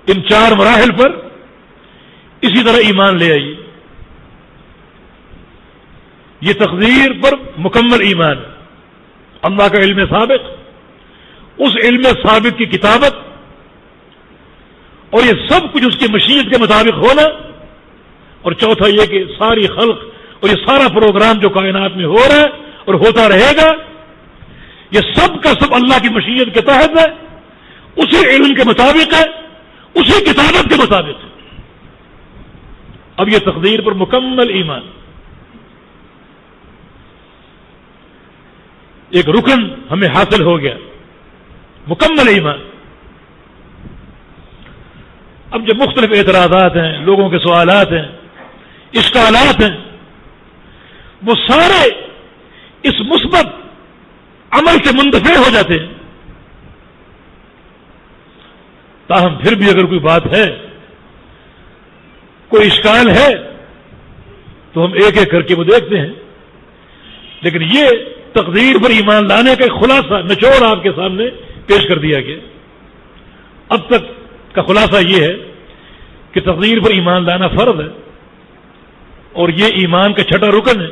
ان 4 مراحل پر اسی طرح ایمان لے آئیے. یہ تقدیر پر مکمل ایمان، اللہ کا علم سابق، اس علم سابق کی کتابت، اور یہ سب کچھ اس کی مشیت کے مطابق ہونا. اور چوتھا یہ کہ ساری خلق اور یہ سارا پروگرام جو کائنات میں ہو رہا ہے اور ہوتا رہے گا، یہ سب کا سب اللہ کی مشیت کے تحت ہے، اسی علم کے مطابق ہے، اسی کتابت کے مطابق ہے. اب یہ تقدیر پر مکمل ایمان. ایک رکن ہمیں حاصل ہو گیا، مکمل ایمان. اب جب مختلف اعتراضات ہیں، لوگوں کے سوالات ہیں، اشکالات ہیں، وہ سارے اس مثبت عمل سے منتفع ہو جاتے ہیں. تاہم پھر بھی اگر کوئی بات ہے، کوئی اشکال ہے، تو ہم ایک ایک کر کے وہ دیکھتے ہیں. لیکن یہ تقدیر پر ایمان لانے کا ایک خلاصہ، نچوڑ آپ کے سامنے پیش کر دیا گیا. اب تک کا خلاصہ یہ ہے کہ تقدیر پر ایمان لانا فرض ہے، اور یہ ایمان کا چھٹا رکن ہے.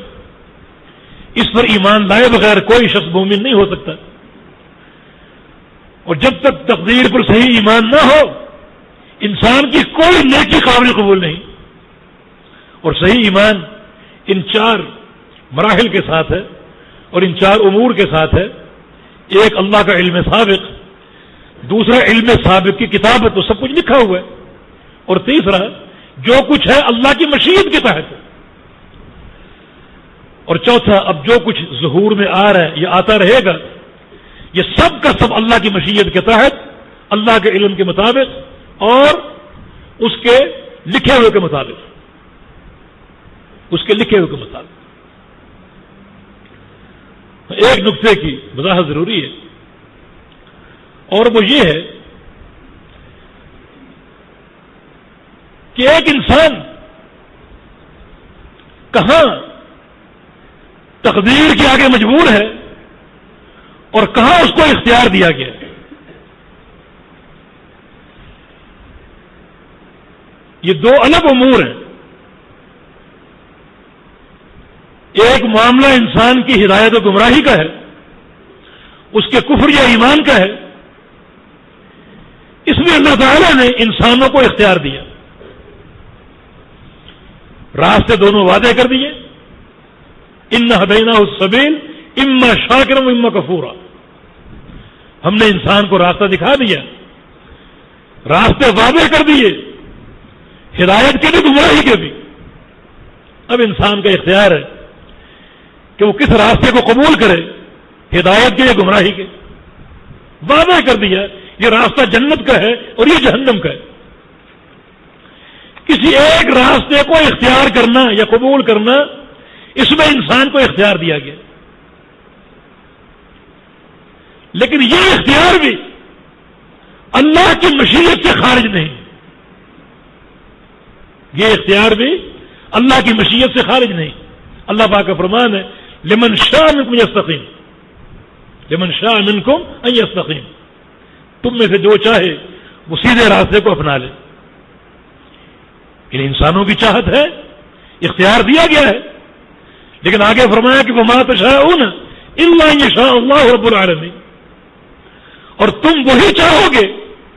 اس پر ایمان لائے بغیر کوئی شخص مومن نہیں ہو سکتا. اور جب تک تقدیر پر صحیح ایمان نہ ہو، انسان کی کوئی نیکی قابل قبول نہیں. اور صحیح ایمان ان 4 مراحل کے ساتھ ہے، اور ان 4 امور کے ساتھ ہے. ایک اللہ کا علم سابق، دوسرا علم سابق کی کتابت، تو سب کچھ لکھا ہوا ہے. اور تیسرا جو کچھ ہے اللہ کی مشیت کے تحت ہے. اور چوتھا اب جو کچھ ظہور میں آ رہا ہے، یہ آتا رہے گا، یہ سب کا سب اللہ کی مشیت کے تحت، اللہ کے علم کے مطابق اور اس کے لکھے ہوئے کے مطابق. اس کے لکھے ہوئے کے مطابق. ایک نقطے کی وضاحت ضروری ہے، اور وہ یہ ہے کہ ایک انسان کہاں تقدیر کے آگے مجبور ہے اور کہاں اس کو اختیار دیا گیا ہے. یہ 2 الگ امور ہیں. ایک معاملہ انسان کی ہدایت و گمراہی کا ہے، اس کے کفر یا ایمان کا ہے. اس میں اللہ تعالیٰ نے انسانوں کو اختیار دیا. راستے دونوں وعدے کر دیے. ان ہدیناہ السبیل اما شاکرا و اما کفورا. ہم نے انسان کو راستہ دکھا دیا، راستے وعدے کر دیے، ہدایت کے بھی گمراہی کے بھی. اب انسان کا اختیار ہے کہ وہ کس راستے کو قبول کرے، ہدایت کے یا گمراہی کے. وعدہ کر دیا یہ راستہ جنت کا ہے اور یہ جہنم کا ہے. کسی ایک راستے کو اختیار کرنا یا قبول کرنا، اس میں انسان کو اختیار دیا گیا. لیکن یہ اختیار بھی اللہ کی مشیت سے خارج نہیں. یہ اختیار بھی اللہ کی مشیت سے خارج نہیں. اللہ پاک کا فرمان ہے لمن شاء منکم یستقیم، لمن شاء منکم ان یستقیم. تم میں سے جو چاہے وہ سیدھے راستے کو اپنا لے. ان انسانوں کی چاہت ہے اختیار دیا گیا ہے، لیکن آگے فرمایا کہ وما تشاءون الا ان یشاء اللہ رب العالمین، اور تم وہی چاہو گے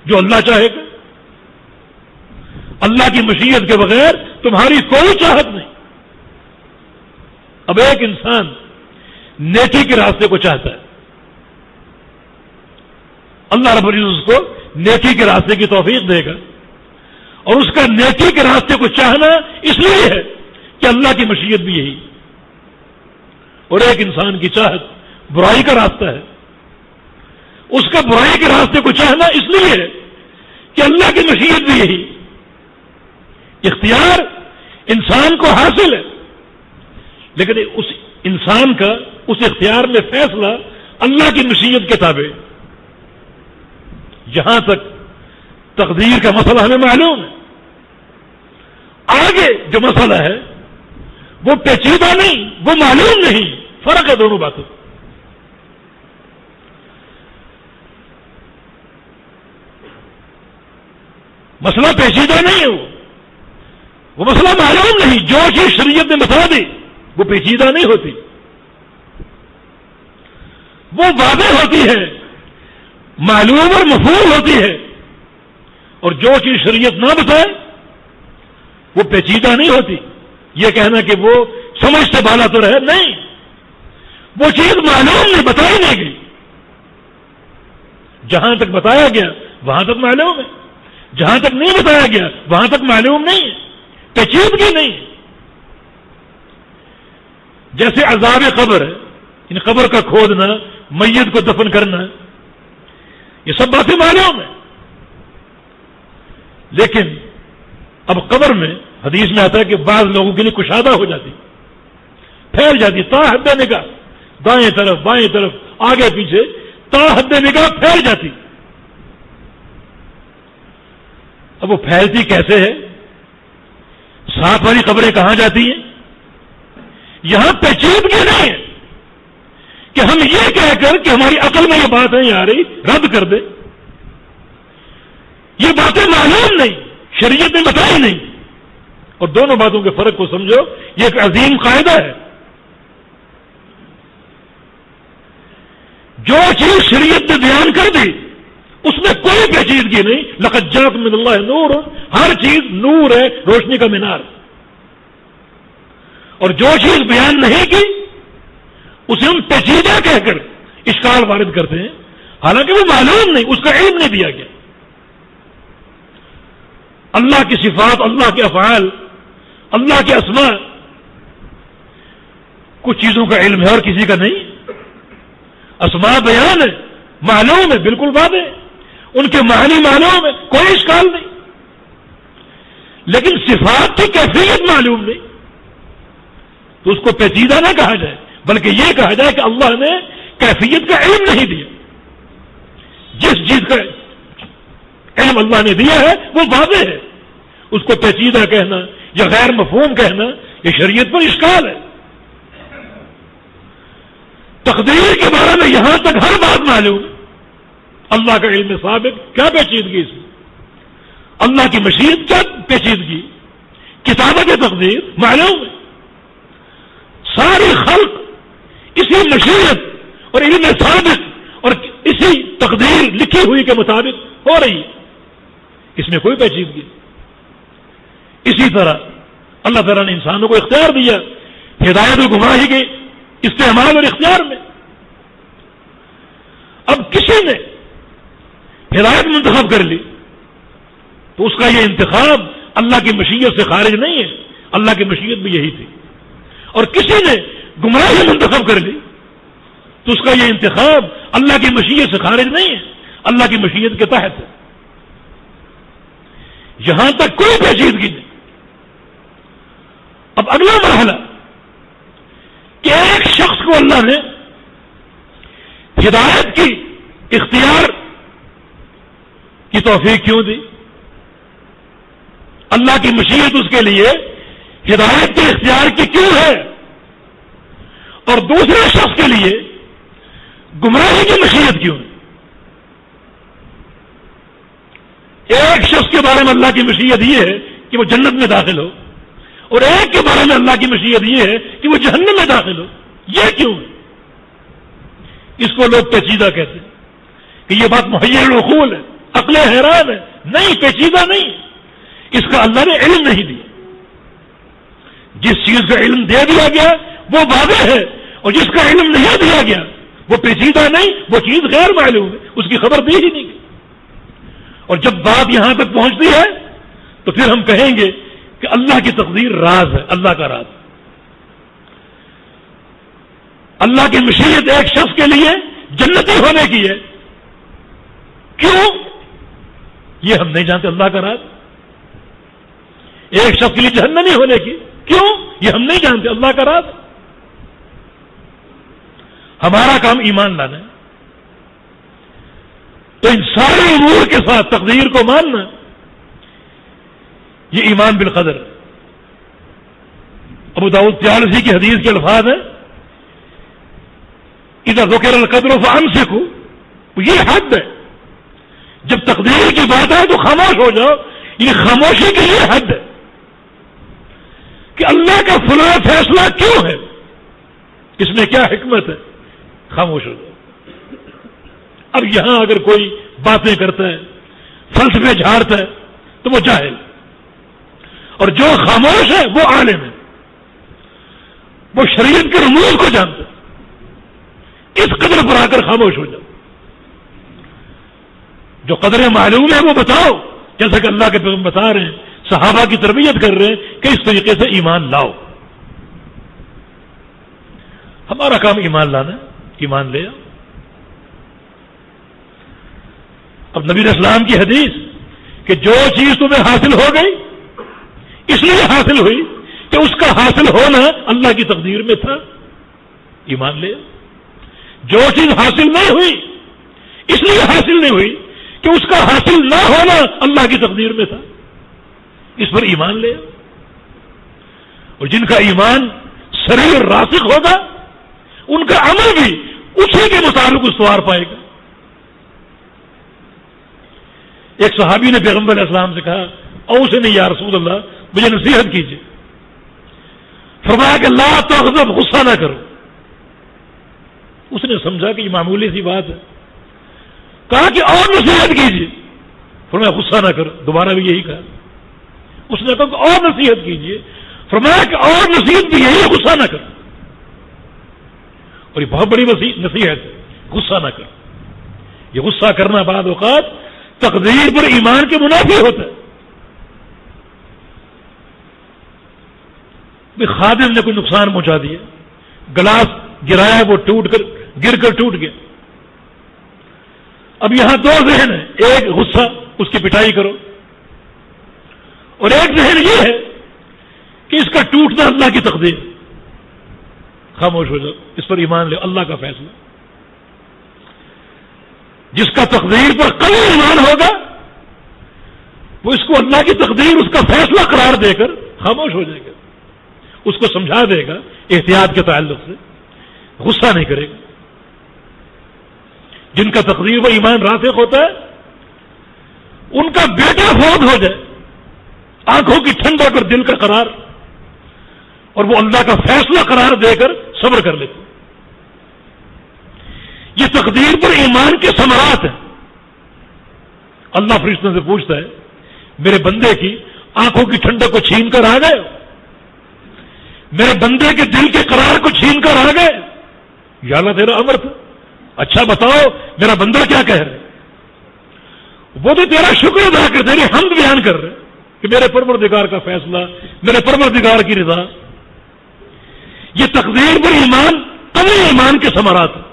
جو اللہ چاہے گا. اللہ کی مشیت کے بغیر تمہاری کوئی چاہت نہیں. اب ایک انسان نیکی کے راستے کو چاہتا ہے، اللہ رب العزت اس کو نیکی کے راستے کی توفیق دے گا، اور اس کا نیکی کے راستے کو چاہنا اس لیے ہے کہ اللہ کی مشیت بھی یہی. اور ایک انسان کی چاہت برائی کا راستہ ہے، اس کا برائی کے راستے کو چاہنا اس لیے ہے کہ اللہ کی مشیت بھی یہی. اختیار انسان کو حاصل ہے، لیکن اس انسان کا اس اختیار میں فیصلہ اللہ کی مشیت کے تابع. جہاں تک تقدیر کا مسئلہ ہمیں معلوم ہے، آگے جو مسئلہ ہے وہ پیچیدہ نہیں، وہ معلوم نہیں، فرق ہے دونوں باتوں. مسئلہ پیچیدہ نہیں ہے، وہ مسئلہ معلوم نہیں. جو چیز شریعت نے بتا دی وہ پیچیدہ نہیں ہوتی، وہ واضح ہوتی ہے، معلوم اور مفہوم ہوتی ہے. اور جو چیز شریعت نہ بتائے وہ پیچیدہ نہیں ہوتی. یہ کہنا کہ وہ سمجھ سے بالا تو رہے، نہیں، وہ چیز معلوم نہیں، بتائی نہیں گئی. جہاں تک بتایا گیا وہاں تک معلوم ہے، جہاں تک نہیں بتایا گیا وہاں تک معلوم نہیں ہے، پیچیدگی نہیں. جیسے عذاب قبر ہے، ان قبر کا کھودنا، میت کو دفن کرنا، یہ سب باتیں معلوم ہیں. لیکن اب قبر میں حدیث میں آتا ہے کہ بعض لوگوں کے لیے کشادہ ہو جاتی، پھیل جاتی، تا حد نگاہ، دائیں طرف بائیں طرف آگے پیچھے تا حد نگاہ پھیل جاتی. اب وہ پھیلتی کیسے ہے؟ ساتھ والی قبریں کہاں جاتی ہیں؟ یہاں پیچیدگی نہیں ہے کہ ہم یہ کہہ کر کہ ہماری عقل میں یہ بات نہیں آ رہی رد کر دے. یہ باتیں معلوم نہیں، شریعت نے بتائی نہیں. اور دونوں باتوں کے فرق کو سمجھو، یہ ایک عظیم قاعدہ ہے. جو چیز شریعت نے بیان کر دی اس میں کوئی پیچیدگی نہیں. لقد جاءکم من اللہ نور، ہر چیز نور ہے، روشنی کا مینار. اور جو چیز بیان نہیں کی اسے ہم پیچیدہ کہہ کر اشکال وارد کرتے ہیں، حالانکہ وہ معلوم نہیں، اس کا علم نہیں دیا گیا. اللہ کی صفات، اللہ کے افعال، اللہ کے اسماء، کچھ چیزوں کا علم ہے اور کسی کا نہیں. اسماء بیان ہے، معلوم ہے، بالکل واضح ہے، ان کے معنی معلوم ہے، کوئی اشکال نہیں. لیکن صفات کی کیفیت معلوم نہیں، تو اس کو پیچیدہ نہ کہا جائے، بلکہ یہ کہا جائے کہ اللہ نے کیفیت کا علم نہیں دیا. جس چیز کا علم اللہ نے دیا ہے وہ واضح ہے، اس کو پیچیدہ کہنا یا غیر مفہوم کہنا یہ شریعت پر اشکال ہے. تقدیر کے بارے میں یہاں تک ہر بات معلوم، اللہ کا علم ثابت، کیا پیچیدگی اس میں؟ اللہ کی مشیت، کیا پیچیدگی؟ کتابت تقدیر معلوم ہے. ساری خلق اسی مشیت اور علم ثابت اور اسی تقدیر لکھی ہوئی کے مطابق ہو رہی ہے، اس میں کوئی پیچیدگی. اسی طرح اللہ تعالیٰ نے انسانوں کو اختیار دیا ہدایت و گمراہی کے استعمال اور اختیار میں. اب کسی نے ہدایت منتخب کر لی تو اس کا یہ انتخاب اللہ کی مشیت سے خارج نہیں ہے، اللہ کی مشیت بھی یہی تھی. اور کسی نے گمراہی منتخب کر لی تو اس کا یہ انتخاب اللہ کی مشیت سے خارج نہیں ہے، اللہ کی مشیت کے تحت ہے. یہاں تک کوئی پیچیدگی نہیں. اب اگلا مرحلہ کہ ایک شخص کو اللہ نے ہدایت کی اختیار کی توفیق کیوں دی؟ اللہ کی مشیت اس کے لیے ہدایت کے اختیار کی کیوں ہے؟ اور دوسرے شخص کے لیے گمراہی کی مشیت کیوں ہے؟ ایک شخص کے بارے میں اللہ کی مشیت یہ ہے کہ وہ جنت میں داخل ہو، اور ایک کے بارے میں اللہ کی مشیت یہ ہے کہ وہ جہنم میں داخل ہو. یہ کیوں ہے؟ اس کو لوگ پیچیدہ کہتے ہیں کہ یہ بات محیر العقول ہے، عقل حیران ہے. نہیں، پیچیدہ نہیں، اس کا اللہ نے علم نہیں دیا. جس چیز کا علم دے دیا گیا وہ واضح ہے، اور جس کا علم نہیں دیا گیا وہ پیچیدہ نہیں، وہ چیز غیر معلوم ہے، اس کی خبر دی ہی نہیں گئی. اور جب بات یہاں تک پہنچتی ہے تو پھر ہم کہیں گے کہ اللہ کی تقدیر راز ہے، اللہ کا راز. اللہ کی مشیت ایک شخص کے لیے جنتی ہونے کی ہے. کیوں؟ یہ ہم نہیں جانتے. اللہ کا راز. ایک شخص کے لیے جہنمی ہونے کی کیوں؟ یہ ہم نہیں جانتے. اللہ کا راز. ہمارا کام ایمان لانا ہے. تو ان سارے امور کے ساتھ تقدیر کو ماننا، یہ ایمان بالقدر. ابو داؤد طیالسی کی حدیث کے الفاظ ہیں اذا ذکر القدر فامسکوا. یہ حد ہے. جب تقدیر کی بات ہے تو خاموش ہو جاؤ. یہ خاموشی کے لیے حد ہے کہ اللہ کا فلاں فیصلہ کیوں ہے، اس میں کیا حکمت ہے. خاموش ہو جاؤ. اب یہاں اگر کوئی باتیں کرتا ہے، فلسفے جھاڑتا ہے تو وہ جاہل، اور جو خاموش ہے وہ عالم ہے. وہ شریعت کے رموز کو جانتا ہے. اس قدر پر آ کر خاموش ہو جاؤ. جو قدریں معلوم ہیں وہ بتاؤ، جیسا کہ اللہ کے پیغمبر بتا رہے ہیں، صحابہ کی تربیت کر رہے ہیں کہ اس طریقے سے ایمان لاؤ. ہمارا کام ایمان لانا ہے. ایمان لے آؤ. اب نبی اسلام کی حدیث کہ جو چیز تمہیں حاصل ہو گئی اس لیے حاصل ہوئی کہ اس کا حاصل ہونا اللہ کی تقدیر میں تھا. ایمان لے آؤ. جو چیز حاصل نہیں ہوئی اس لیے حاصل نہیں ہوئی کہ اس کا حاصل نہ ہونا اللہ کی تقدیر میں تھا. اس پر ایمان لے آؤ. اور جن کا ایمان صریح اور راسخ ہوگا ان کا عمل بھی اسی کے مطابق استوار پائے گا. ایک صحابی نے پیغمبر علیہ السلام سے کہا اوصنی یا رسول اللہ، مجھے نصیحت کیجیے. فرمایا کہ لا تغضب، غصہ نہ کرو. اس نے سمجھا کہ یہ معمولی سی بات ہے. کہا کہ اور نصیحت کیجیے. فرمایا غصہ نہ کرو. دوبارہ بھی یہی کہا. اس نے کہا کہ اور نصیحت کیجیے. فرمایا کہ اور نصیحت بھی یہی ہے، غصہ نہ کرو. اور یہ بہت بڑی نصیحت ہے، غصہ نہ کرو. یہ غصہ کرنا بعض اوقات تقدیر پر ایمان کے منافی ہوتا ہے. خادم نے کوئی نقصان پہنچا دیا، گلاس گرایا، وہ گر کر ٹوٹ گیا. اب یہاں دو ذہن ہیں، ایک غصہ، اس کی پٹائی کرو، اور ایک ذہن یہ ہے کہ اس کا ٹوٹنا اللہ کی تقدیر. خاموش ہو جاؤ. اس پر ایمان لے. اللہ کا فیصلہ. جس کا تقدیر پر قوی ایمان ہوگا وہ اس کو اللہ کی تقدیر، اس کا فیصلہ قرار دے کر خاموش ہو جائے گا. اس کو سمجھا دے گا احتیاط کے تعلق سے، غصہ نہیں کرے گا. جن کا تقدیر و ایمان راسخ ہوتا ہے ان کا بیٹا فوت ہو جائے، آنکھوں کی ٹھنڈک اور دل کا قرار، اور وہ اللہ کا فیصلہ قرار دے کر صبر کر لیتے. یہ تقدیر پر ایمان کے ثمرات ہیں. اللہ فرشتوں سے پوچھتا ہے میرے بندے کی آنکھوں کی ٹھنڈک کو چھین کر آ گئے، میرے بندے کے دل کے قرار کو چھین کر آ گئے. یا اللہ تیرا امر تھا، اچھا بتاؤ میرا بندہ کیا کہہ رہا ہے. وہ تو تیرا شکر ادا کر، تیری حمد بیان کر رہے کہ میرے پروردگار کا فیصلہ، میرے پروردگار کی رضا. یہ تقدیر پر ایمان قوی ایمان کے ثمرات ہیں.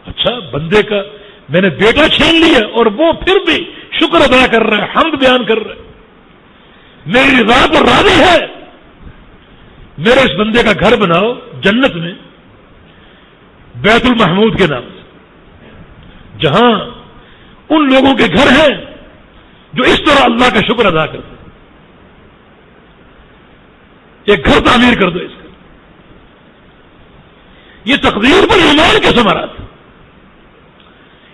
اچھا بندے کا میں نے بیٹا چھین لیا اور وہ پھر بھی شکر ادا کر رہا ہے، حمد بیان کر رہا ہے، میری رضا پر راضی ہے. میرے اس بندے کا گھر بناؤ جنت میں بیت المحمود کے نام سے، جہاں ان لوگوں کے گھر ہیں جو اس طرح اللہ کا شکر ادا کرتے ہیں. ایک گھر تعمیر کر دو اس کا. یہ تقدیر پر ایمان کے ثمرات.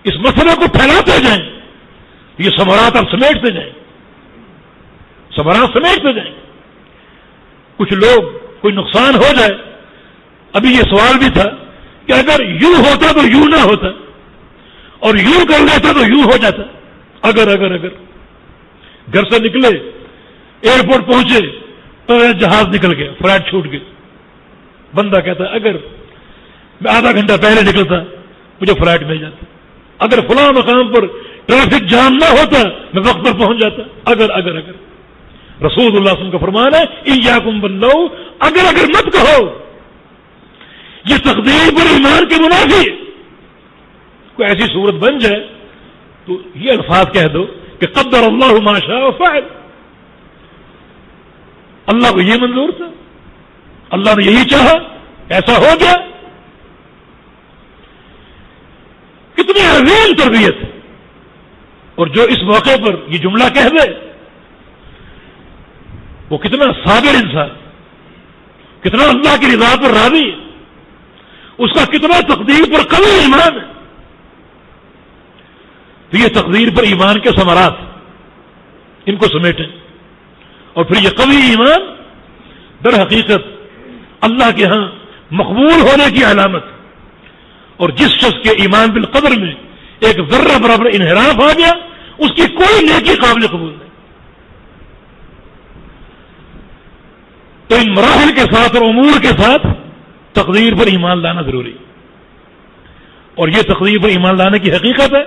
اس مسئلے کو پھیلاتے جائیں، یہ ثمرات آپ سمیٹتے جائیں، ثمرات سمیٹتے جائیں. کچھ لوگ کوئی نقصان ہو جائے. ابھی یہ سوال بھی تھا کہ اگر یوں ہوتا تو یوں نہ ہوتا, اور یوں کر لیتا تو یوں ہو جاتا. اگر گھر سے نکلے, ایئرپورٹ پہنچے تو جہاز نکل گیا, فلائٹ چھوٹ گئی. بندہ کہتا ہے اگر میں آدھا گھنٹہ پہلے نکلتا مجھے فلائٹ مل جاتا, اگر فلاں مقام پر ٹریفک جام نہ ہوتا میں وقت پر پہنچ جاتا. اگر رسول اللہ صلی اللہ علیہ وسلم کا فرمان ہے ایاکم باللو, اگر مت کہو, یہ تقدیر پر ایمان کے منافی ہے. کوئی ایسی صورت بن جائے تو یہ الفاظ کہہ دو کہ قدر اللہ ما شاء فعل. اللہ کو یہ منظور تھا, اللہ نے یہی چاہا, ایسا ہو گیا. کتنی عظیم تربیت ہے. اور جو اس موقع پر یہ جملہ کہہ دے وہ کتنا صابر انسان, کتنا اللہ کی رضا پر راضی ہے, اس کا کتنا تقدیر پر قوی ایمان ہے. تو یہ تقدیر پر ایمان کے ثمرات ان کو سمیٹیں, اور پھر یہ قوی ایمان در حقیقت اللہ کے ہاں مقبول ہونے کی علامت. اور جس شخص کے ایمان بالقدر میں ایک ذرہ برابر انحراف آ گیا اس کی کوئی نیکی قابل قبول نہیں. تو ان مراحل کے ساتھ اور امور کے ساتھ تقدیر پر ایمان لانا ضروری ہے. اور یہ تقدیر پر ایمان لانے کی حقیقت ہے,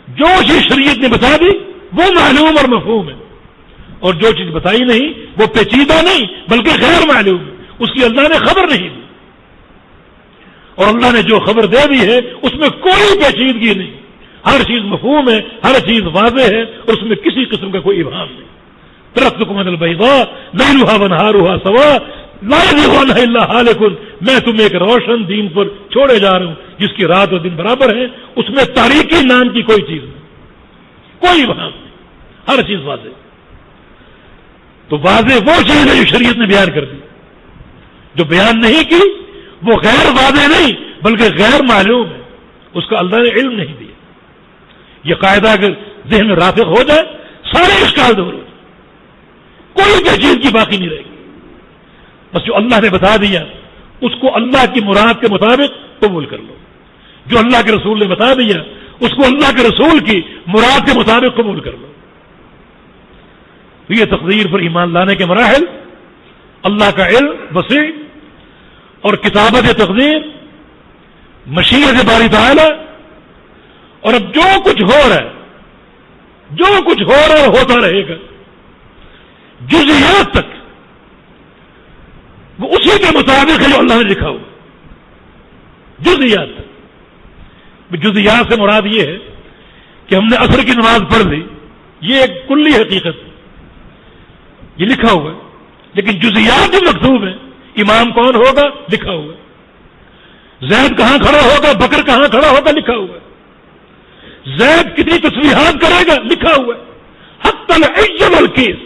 جو چیز شریعت نے بتا دی وہ معلوم اور مفہوم ہے, اور جو چیز بتائی نہیں وہ پیچیدہ نہیں بلکہ غیر معلوم ہے, اس کی اللہ نے خبر نہیں دی. اور اللہ نے جو خبر دے دی ہے اس میں کوئی پیچیدگی نہیں, ہر چیز مفہوم ہے, ہر چیز واضح ہے, اور اس میں کسی قسم کا کوئی ابہام نہیں. ترکتکم علی البیضاء لیلھا ونہارھا سواء لا یزیغ عنھا الا ھالک. میں تمہیں ایک روشن دین پر چھوڑے جا رہا ہوں جس کی رات اور دن برابر ہیں, اس میں تاریکی نام کی کوئی چیز نہیں, کوئی ابہام نہیں, ہر چیز واضح. تو واضح وہ چیز ہے جو شریعت نے بیان کر دی, جو بیان نہیں کی وہ غیر واضح نہیں بلکہ غیر معلوم ہے, اس کا اللہ نے علم نہیں دیا. یہ قاعدہ اگر ذہن میں راسخ ہو جائے سارے اشکال دور ہو جائے, کوئی بھی چیز کی باقی نہیں رہے گی. بس جو اللہ نے بتا دیا اس کو اللہ کی مراد کے مطابق قبول کر لو, جو اللہ کے رسول نے بتا دیا اس کو اللہ کے رسول کی مراد کے مطابق قبول کر لو. تو یہ تقدیر پر ایمان لانے کے مراحل, اللہ کا علم وسیع اور کتابت تقدیر, مشیت باری تعالی, اور اب جو کچھ ہو رہا ہے, جو کچھ ہو رہا ہے ہوتا رہے گا جزئیات تک, وہ اسی کے مطابق ہے جو اللہ نے لکھا ہوا. جزئیات تک, جزئیات سے مراد یہ ہے کہ ہم نے عصر کی نماز پڑھ لی, یہ ایک کلی حقیقت, یہ لکھا ہوا ہے. لیکن جزئیات جو مکتوب ہیں, امام کون ہوگا لکھا ہوا ہے, زید کہاں کھڑا ہوگا, بکر کہاں کھڑا ہوگا لکھا ہوا ہے, زید کتنی تسبیحات کرے گا لکھا ہوا ہے, حتی العجز والکیس,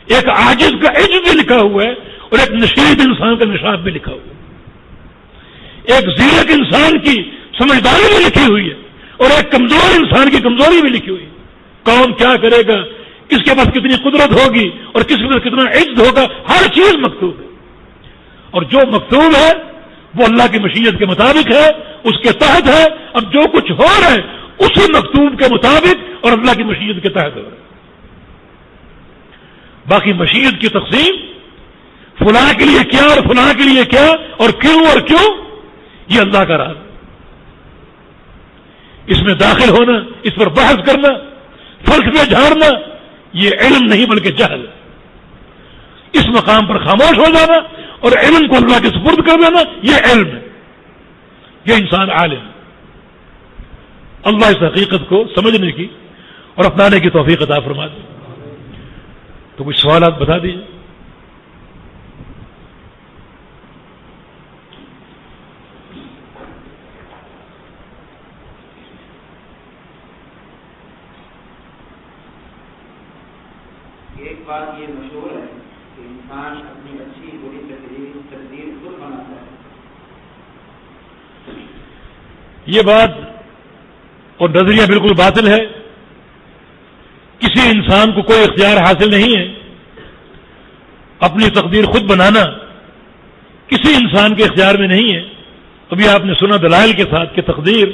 ایک عاجز کا عجز بھی لکھا ہوا ہے اور ایک نشیب انسان کا نشاب بھی لکھا ہوا ہے, ایک زیرک انسان کی سمجھداری بھی لکھی ہوئی ہے اور ایک کمزور انسان کی کمزوری بھی لکھی ہوئی ہے. کون کیا کرے گا, کس کے پاس کتنی قدرت ہوگی اور کس کے پاس کتنا عجز ہوگا, ہر چیز مکتوب ہے. اور جو مکتوب ہے وہ اللہ کی مشیت کے مطابق ہے, اس کے تحت ہے. اب جو کچھ ہو رہا ہے اسی مکتوب کے مطابق اور اللہ کی مشیت کے تحت ہو رہا ہے. باقی مشیت کی تقسیم فلاں کے لیے کیا اور فلاں کے لیے کیا اور کیوں یہ اللہ کا راز. اس میں داخل ہونا, اس پر بحث کرنا, فرق میں جھاڑنا, یہ علم نہیں بلکہ جہل ہے. اس مقام پر خاموش ہو جانا اور علم کو اللہ کے سپرد کر دینا یہ علم ہے, یہ انسان عالم ہے. اللہ اس حقیقت کو سمجھنے کی اور اپنانے کی توفیق عطا فرما دے. تو کچھ سوالات بتا دیجیے. ایک بات یہ مشہور ہے کہ انسان اپنی اچھی بری تقدیر خود بناتا ہے. یہ بات اور نظریہ بالکل باطل ہے. کسی انسان کو کوئی اختیار حاصل نہیں ہے اپنی تقدیر خود بنانا کسی انسان کے اختیار میں نہیں ہے. ابھی آپ نے سنا دلائل کے ساتھ کہ تقدیر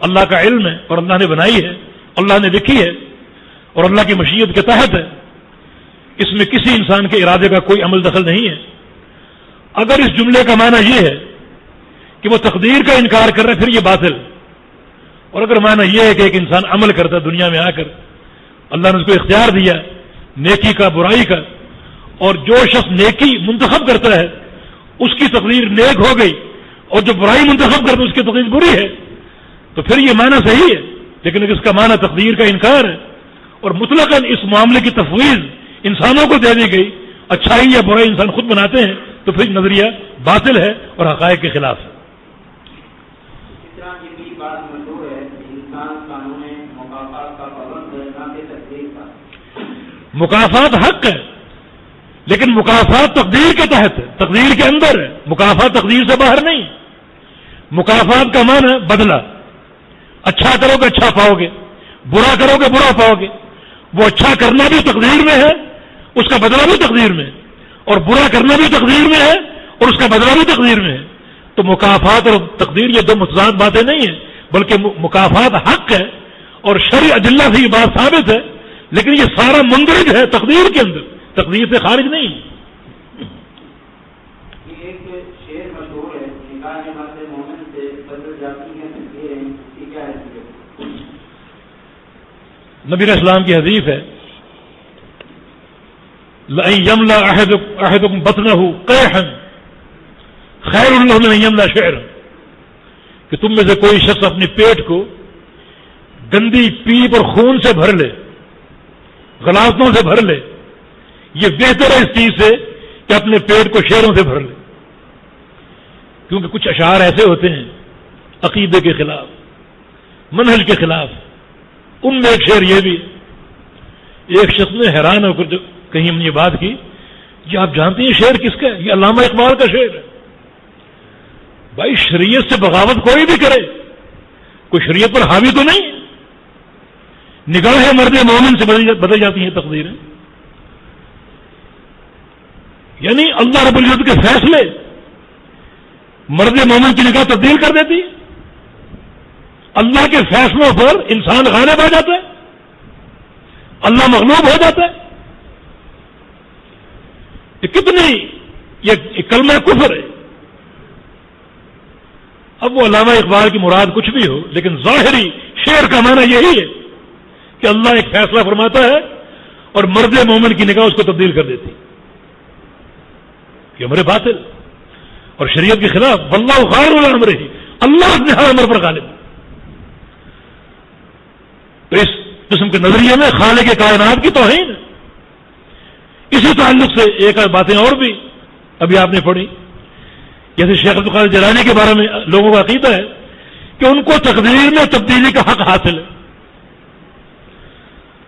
اللہ کا علم ہے اور اللہ نے بنائی ہے, اللہ نے لکھی ہے اور اللہ کی مشیت کے تحت ہے. اس میں کسی انسان کے ارادے کا کوئی عمل دخل نہیں ہے. اگر اس جملے کا معنی یہ ہے کہ وہ تقدیر کا انکار کر رہے پھر یہ باطل. اور اگر معنی یہ ہے کہ ایک انسان عمل کرتا دنیا میں آ کر, اللہ نے اس کو اختیار دیا نیکی کا برائی کا, اور جو شخص نیکی منتخب کرتا ہے اس کی تقدیر نیک ہو گئی اور جو برائی منتخب کرتا ہے اس کی تقدیر بری ہے, تو پھر یہ معنی صحیح ہے. لیکن اگر اس کا معنی تقدیر کا انکار ہے اور مطلقاً اس معاملے کی تفویض انسانوں کو دے دی گئی, اچھائی یا برائی انسان خود بناتے ہیں, تو پھر نظریہ باطل ہے اور حقائق کے خلاف ہے. مکافات حق ہے لیکن مکافات تقدیر کے تحت ہے, تقدیر کے اندر ہے. مکافات تقدیر سے باہر نہیں. مکافات کا معنی ہے بدلہ. اچھا کرو گے اچھا پاؤ گے, برا کرو گے برا پاؤ گے. وہ اچھا کرنا بھی تقدیر میں ہے, اس کا بدلہ بھی تقدیر میں ہے, اور برا کرنا بھی تقدیر میں ہے اور اس کا بدلہ بھی تقدیر میں ہے. تو مکافات اور تقدیر یہ دو متضاد باتیں نہیں ہیں, بلکہ مکافات حق ہے اور شرعی ادلہ سے یہ بات ثابت ہے. لیکن یہ سارا مندرج ہے تقدیر کے اندر, تقدیر سے خارج نہیں. ایک شعر مشہور ہے, نکاح مرد مومن سے بدل جاتی ہے, کیا ہے؟ نبی علیہ السلام کی حدیث ہے, لَأَن يَمْلَأَ أَحَدُكُمْ بَطْنَهُ قَيْحًا خَيْرٌ لَهُ مِنْ أَن يَمْلَأَ شِعْرًا, کہ تم میں سے کوئی شخص اپنے پیٹ کو گندی پیپ اور خون سے بھر لے, غلاظتوں سے بھر لے, یہ بہتر ہے اس چیز سے کہ اپنے پیٹ کو شعروں سے بھر لے. کیونکہ کچھ اشعار ایسے ہوتے ہیں عقیدے کے خلاف, منہج کے خلاف. ان میں ایک شعر یہ بھی, ایک شخص نے حیران ہو کر کہیں ہم نے یہ بات کی, یہ آپ جانتے ہیں شعر کس کا ہے؟ یہ علامہ اقبال کا شعر ہے. بھائی شریعت سے بغاوت کوئی بھی کرے, کوئی شریعت پر حاوی تو نہیں. نگاہ مرد مومن سے بدل جاتی ہیں تقدیریں. یعنی اللہ رب العزت کے فیصلے مرد مومن کی نگاہ تبدیل کر دیتی ہے. اللہ کے فیصلوں پر انسان غالب آ جاتا ہے, اللہ مغلوب ہو جاتا ہے. یہ کتنی یہ کلمہ کفر ہے. اب وہ علامہ اقبال کی مراد کچھ بھی ہو, لیکن ظاہری شعر کا معنی یہی ہے کہ اللہ ایک فیصلہ فرماتا ہے اور مرد مومن کی نگاہ اس کو تبدیل کر دیتی. یہ امر باطل اور شریعت کے خلاف. واللہ غالب علی امرہ, اللہ اپنے ہر امر پر غالب. تو اس قسم کے نظریے میں خالق کائنات کی توہین ہے. اسی تعلق سے ایک باتیں اور بھی ابھی آپ نے پڑھی, جیسے شیخ عبد القادر جیلانی کے بارے میں لوگوں کا عقیدہ ہے کہ ان کو تقدیر میں تبدیلی کا حق حاصل ہے.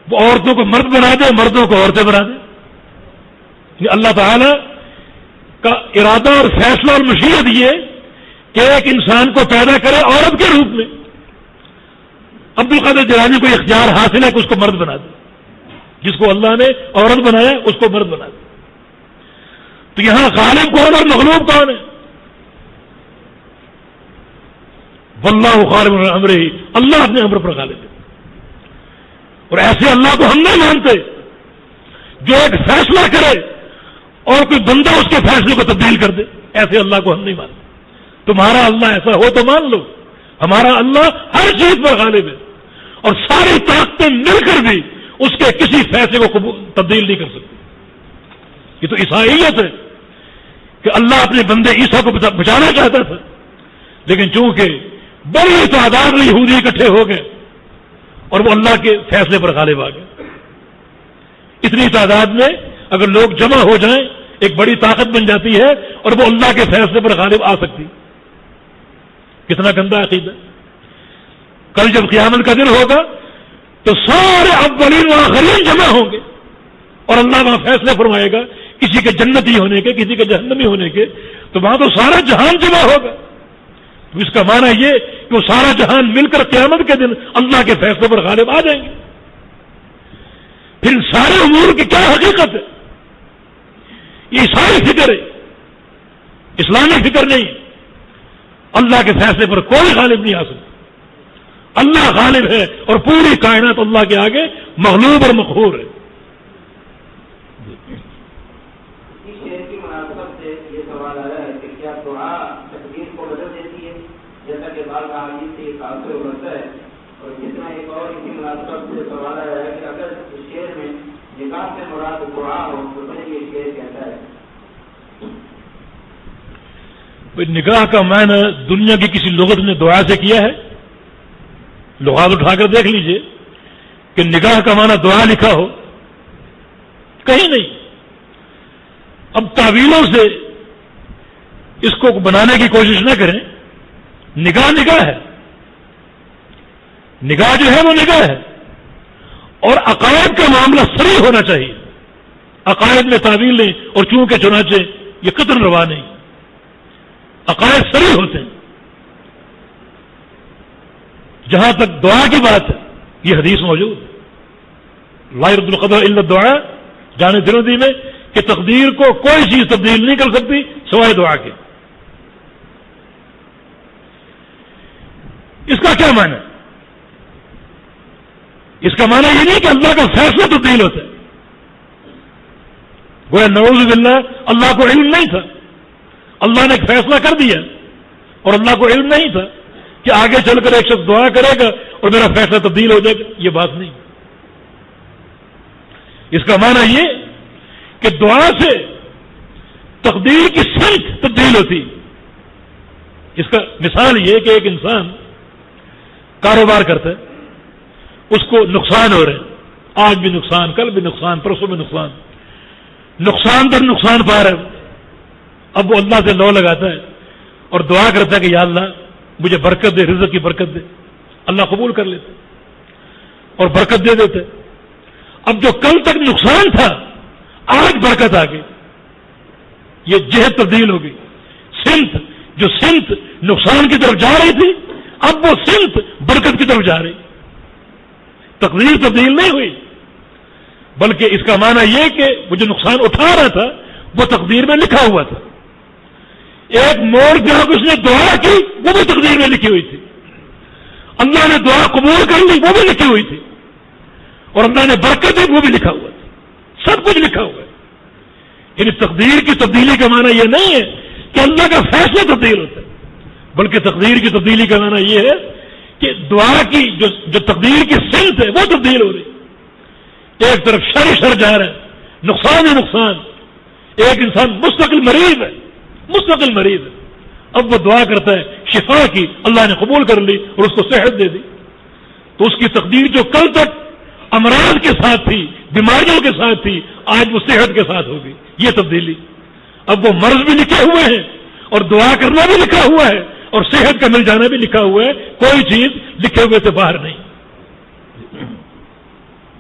وہ عورتوں کو مرد بنا دے, مردوں کو عورتیں بنا دے. یہ اللہ تعالی کا ارادہ اور فیصلہ اور مشیت یہ کہ ایک انسان کو پیدا کرے عورت کے روپ میں. عبد القادر جیلانی کو اختیار حاصل ہے کہ اس کو مرد بنا دے. جس کو اللہ نے عورت بنایا اس کو مرد بنا دے. تو یہاں غالب کون اور مغلوب کون ہے؟ واللہ غالب علی امرہ, اللہ اپنے امر پر غالب ہے. اور ایسے اللہ کو ہم نہیں مانتے جو ایک فیصلہ کرے اور کوئی بندہ اس کے فیصلے کو تبدیل کر دے. ایسے اللہ کو ہم نہیں مانتے. تمہارا اللہ ایسا ہو تو مان لو, ہمارا اللہ ہر چیز پر غالب ہے اور ساری طاقتیں مل کر بھی اس کے کسی فیصلے کو تبدیل نہیں کر سکتی. یہ تو عیسائیت ہے کہ اللہ اپنے بندے عیسیٰ کو بچانا چاہتا تھا, لیکن چونکہ بڑی تعداد میں یہودی اکٹھے ہو گئے اور وہ اللہ کے فیصلے پر غالب آ گئے. اتنی تعداد میں اگر لوگ جمع ہو جائیں ایک بڑی طاقت بن جاتی ہے اور وہ اللہ کے فیصلے پر غالب آ سکتی. کتنا گندا عقیدہ. کل جب قیامت کا دن ہوگا تو سارے اولین و آخرین جمع ہوں گے اور اللہ وہاں فیصلے فرمائے گا, کسی کے جنتی ہونے کے, کسی کے جہنمی ہونے کے. تو وہاں تو سارا جہان جمع ہوگا. تو اس کا معنی یہ کہ وہ سارا جہان مل کر قیامت کے دن اللہ کے فیصلے پر غالب آ جائیں گے. پھر ان سارے امور کی کیا حقیقت ہے؟ یہ ساری فکر ہے، اسلامی فکر نہیں. اللہ کے فیصلے پر کوئی غالب نہیں آ سکتا. اللہ غالب ہے اور پوری کائنات اللہ کے آگے مغلوب اور مقہور ہے. اسی شعر کی مناسبت سے یہ سوال آیا ہے کہ کیا دعا تقدیر کو بدل دیتی ہے، جیسا کہ بعض احادیث سے یہ تاثر ہوتا ہے؟ اور جس میں ایک اور اسی مناسبت سے سوال آیا ہے کہ اگر اس شعر میں نکاح سے مراد دعا ہو تو پھر یہ شعر کہتا ہے. نکاح کا معنی دنیا کی کسی لغت نے دعا سے کیا ہے؟ لغات اٹھا کر دیکھ لیجئے کہ نکاح کا معنی دعا لکھا ہو، کہیں نہیں. اب تعویلوں سے اس کو بنانے کی کوشش نہ کریں. نکاح نکاح ہے، نکاح جو ہے وہ نکاح ہے، اور عقائد کا معاملہ صریح ہونا چاہیے. عقائد میں تعویلیں اور چونکہ چنانچہ یہ قطعاً روا نہیں. عقائد صریح ہوتے ہیں. جہاں تک دعا کی بات ہے یہ حدیث موجود ہے، لا يرد القدر الا الدعاء، جانے ترمذی میں کہ تقدیر کو کوئی چیز تبدیل نہیں کر سکتی سوائے دعا کے. اس کا کیا معنی ہے؟ اس کا معنی یہ نہیں کہ اللہ کا فیصلہ تبدیل ہوتا ہے. گویا نعوذ باللہ اللہ کو علم نہیں تھا، اللہ نے ایک فیصلہ کر دیا اور اللہ کو علم نہیں تھا کہ آگے چل کر ایک شخص دعا کرے گا اور میرا فیصلہ تبدیل ہو جائے گا. یہ بات نہیں. اس کا معنی یہ کہ دعا سے تقدیر کی سمت تبدیل ہوتی. اس کا مثال یہ کہ ایک انسان کاروبار کرتا ہے، اس کو نقصان ہو رہے ہیں، آج بھی نقصان، کل بھی نقصان، پرسوں میں نقصان، نقصان پر نقصان پا رہا ہے. اب وہ اللہ سے لو لگاتا ہے اور دعا کرتا ہے کہ یا اللہ مجھے برکت دے، رزق کی برکت دے. اللہ قبول کر لیتا اور برکت دے دیتے. اب جو کل تک نقصان تھا آج برکت آ گئی. یہ جہت تبدیل ہو گئی. جو سمت نقصان کی طرف جا رہی تھی اب وہ سمت برکت کی طرف جا رہی. تقدیر تبدیل نہیں ہوئی، بلکہ اس کا معنی یہ کہ وہ جو نقصان اٹھا رہا تھا وہ تقدیر میں لکھا ہوا تھا. ایک موڑ جہاں اس نے دعا کی وہ بھی تقدیر میں لکھی ہوئی تھی. اللہ نے دعا قبول کر لی وہ بھی لکھی ہوئی تھی، اور اللہ نے برکت دی وہ بھی لکھا ہوا تھا. سب کچھ لکھا ہوا ہے. یعنی تقدیر کی تبدیلی کا معنی یہ نہیں ہے کہ اللہ کا فیصلہ تبدیل ہوتا ہے، بلکہ تقدیر کی تبدیلی کا معنی یہ ہے کہ دعا کی جو تقدیر کی سمت ہے وہ تبدیل ہو رہی. ایک طرف شر جا رہا ہے، نقصان ہے نقصان. ایک انسان مستقل مریض ہے. اب وہ دعا کرتا ہے شفا کی، اللہ نے قبول کر لی اور اس کو صحت دے دی. تو اس کی تقدیر جو کل تک امراض کے ساتھ تھی، بیماریوں کے ساتھ تھی، آج وہ صحت کے ساتھ ہوگی. یہ تبدیلی. اب وہ مرض بھی لکھے ہوئے ہیں اور دعا کرنا بھی لکھا ہوا ہے اور صحت کا مل جانا بھی لکھا ہوا ہے. کوئی چیز لکھے ہوئے سے باہر نہیں.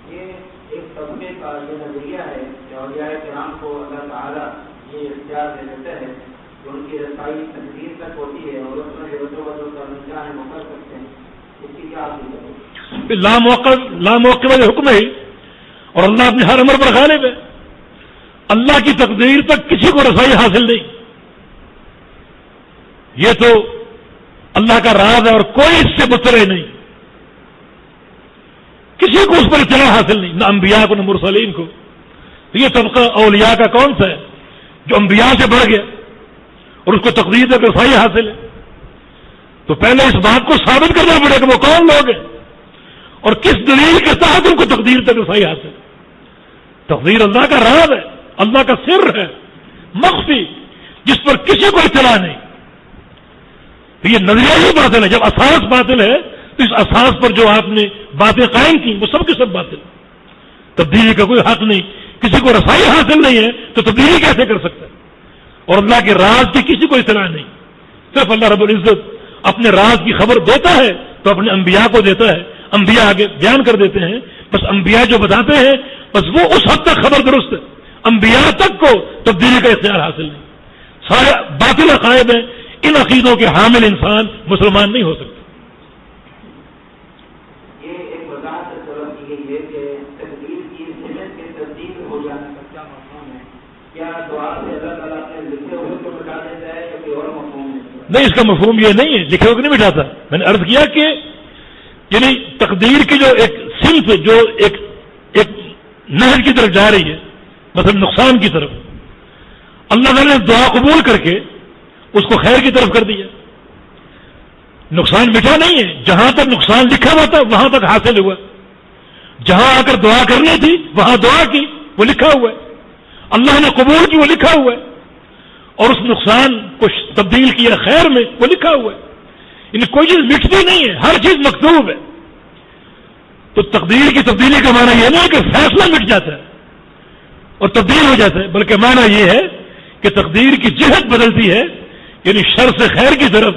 یہ ایک طبقے کا یہ نظریہ ہے کہ اولیاء کرام کو اللہ تعالیٰ یہ اختیار دے دیتا ہے کہ ان کی رسائی تقدیر تک ہوتی ہے اور اس میں جو کا نگاہ وہ کر سکتے ہیں. اس کی کیا حاصل کریں؟ لاموقف حکم ہے اور اللہ اپنے ہر امر پر غالب ہے. اللہ کی تقدیر تک کسی کو رسائی حاصل نہیں. یہ تو اللہ کا راز ہے اور کوئی اس سے مطلع نہیں. کسی کو اس پر اطلاع حاصل نہیں، نہ انبیاء کو نہ مرسلین کو. یہ طبقہ اولیاء کا کون سا ہے جو انبیاء سے بڑھ گیا اور اس کو تقدیر تک رسائی حاصل ہے؟ تو پہلے اس بات کو ثابت کرنا پڑے کہ وہ کون لوگ ہیں اور کس دلیل کے تحت ان کو تقدیر تک رسائی حاصل. تقدیر اللہ کا راز ہے، اللہ کا سر ہے مخفی، جس پر کسی کو اطلاع نہیں. تو یہ نظریہ ہی باطل ہے. جب اساس باطل ہے تو اس اساس پر جو آپ نے باتیں قائم کی وہ سب کے سب باطل. تبدیلی کا کوئی حق نہیں. کسی کو رسائی حاصل نہیں ہے تو تبدیلی کیسے کر سکتا ہے؟ اور اللہ کے راز کی کسی کو اطلاع نہیں. صرف اللہ رب العزت اپنے راز کی خبر دیتا ہے تو اپنے انبیاء کو دیتا ہے. انبیاء آگے بیان کر دیتے ہیں. بس انبیاء جو بتاتے ہیں بس وہ اس حد تک خبر درست ہے. انبیاء تک کو تبدیلی کا اختیار حاصل نہیں. سارے باطل عقائد ہیں. ان عقیدوں کے حامل انسان مسلمان نہیں ہو سکتا. یہ ایک وضاحت سے طلب کی گئی ہے کہ تقدیر کی صحت کے تبدیل ہو جانے کا کیا مفہوم ہے؟ کیا دعا سے نہیں، اس کا مفہوم یہ نہیں ہے، لکھے ہوئے نہیں مٹاتا. میں نے عرض کیا کہ یعنی تقدیر کی جو ایک صنف جو ایک نہر کی طرف جا رہی ہے، مثلا نقصان کی طرف، اللہ تعالیٰ نے دعا قبول کر کے اس کو خیر کی طرف کر دیا. نقصان مٹا نہیں ہے، جہاں تک نقصان لکھا ہوا تھا وہاں تک حاصل ہوا. جہاں آ کر دعا کرنی تھی وہاں دعا کی، وہ لکھا ہوا ہے. اللہ نے قبول کی، وہ لکھا ہوا ہے. اور اس نقصان کو تبدیل کیا خیر میں، وہ لکھا ہوا ہے. یعنی کوئی چیز مٹتی نہیں ہے، ہر چیز مکتوب ہے. تو تقدیر کی تبدیلی کا معنی یہ نہیں کہ فیصلہ مٹ جاتا ہے اور تبدیل ہو جاتا ہے، بلکہ معنی یہ ہے کہ تقدیر کی جہت بدلتی ہے. یعنی شر سے خیر کی طرف،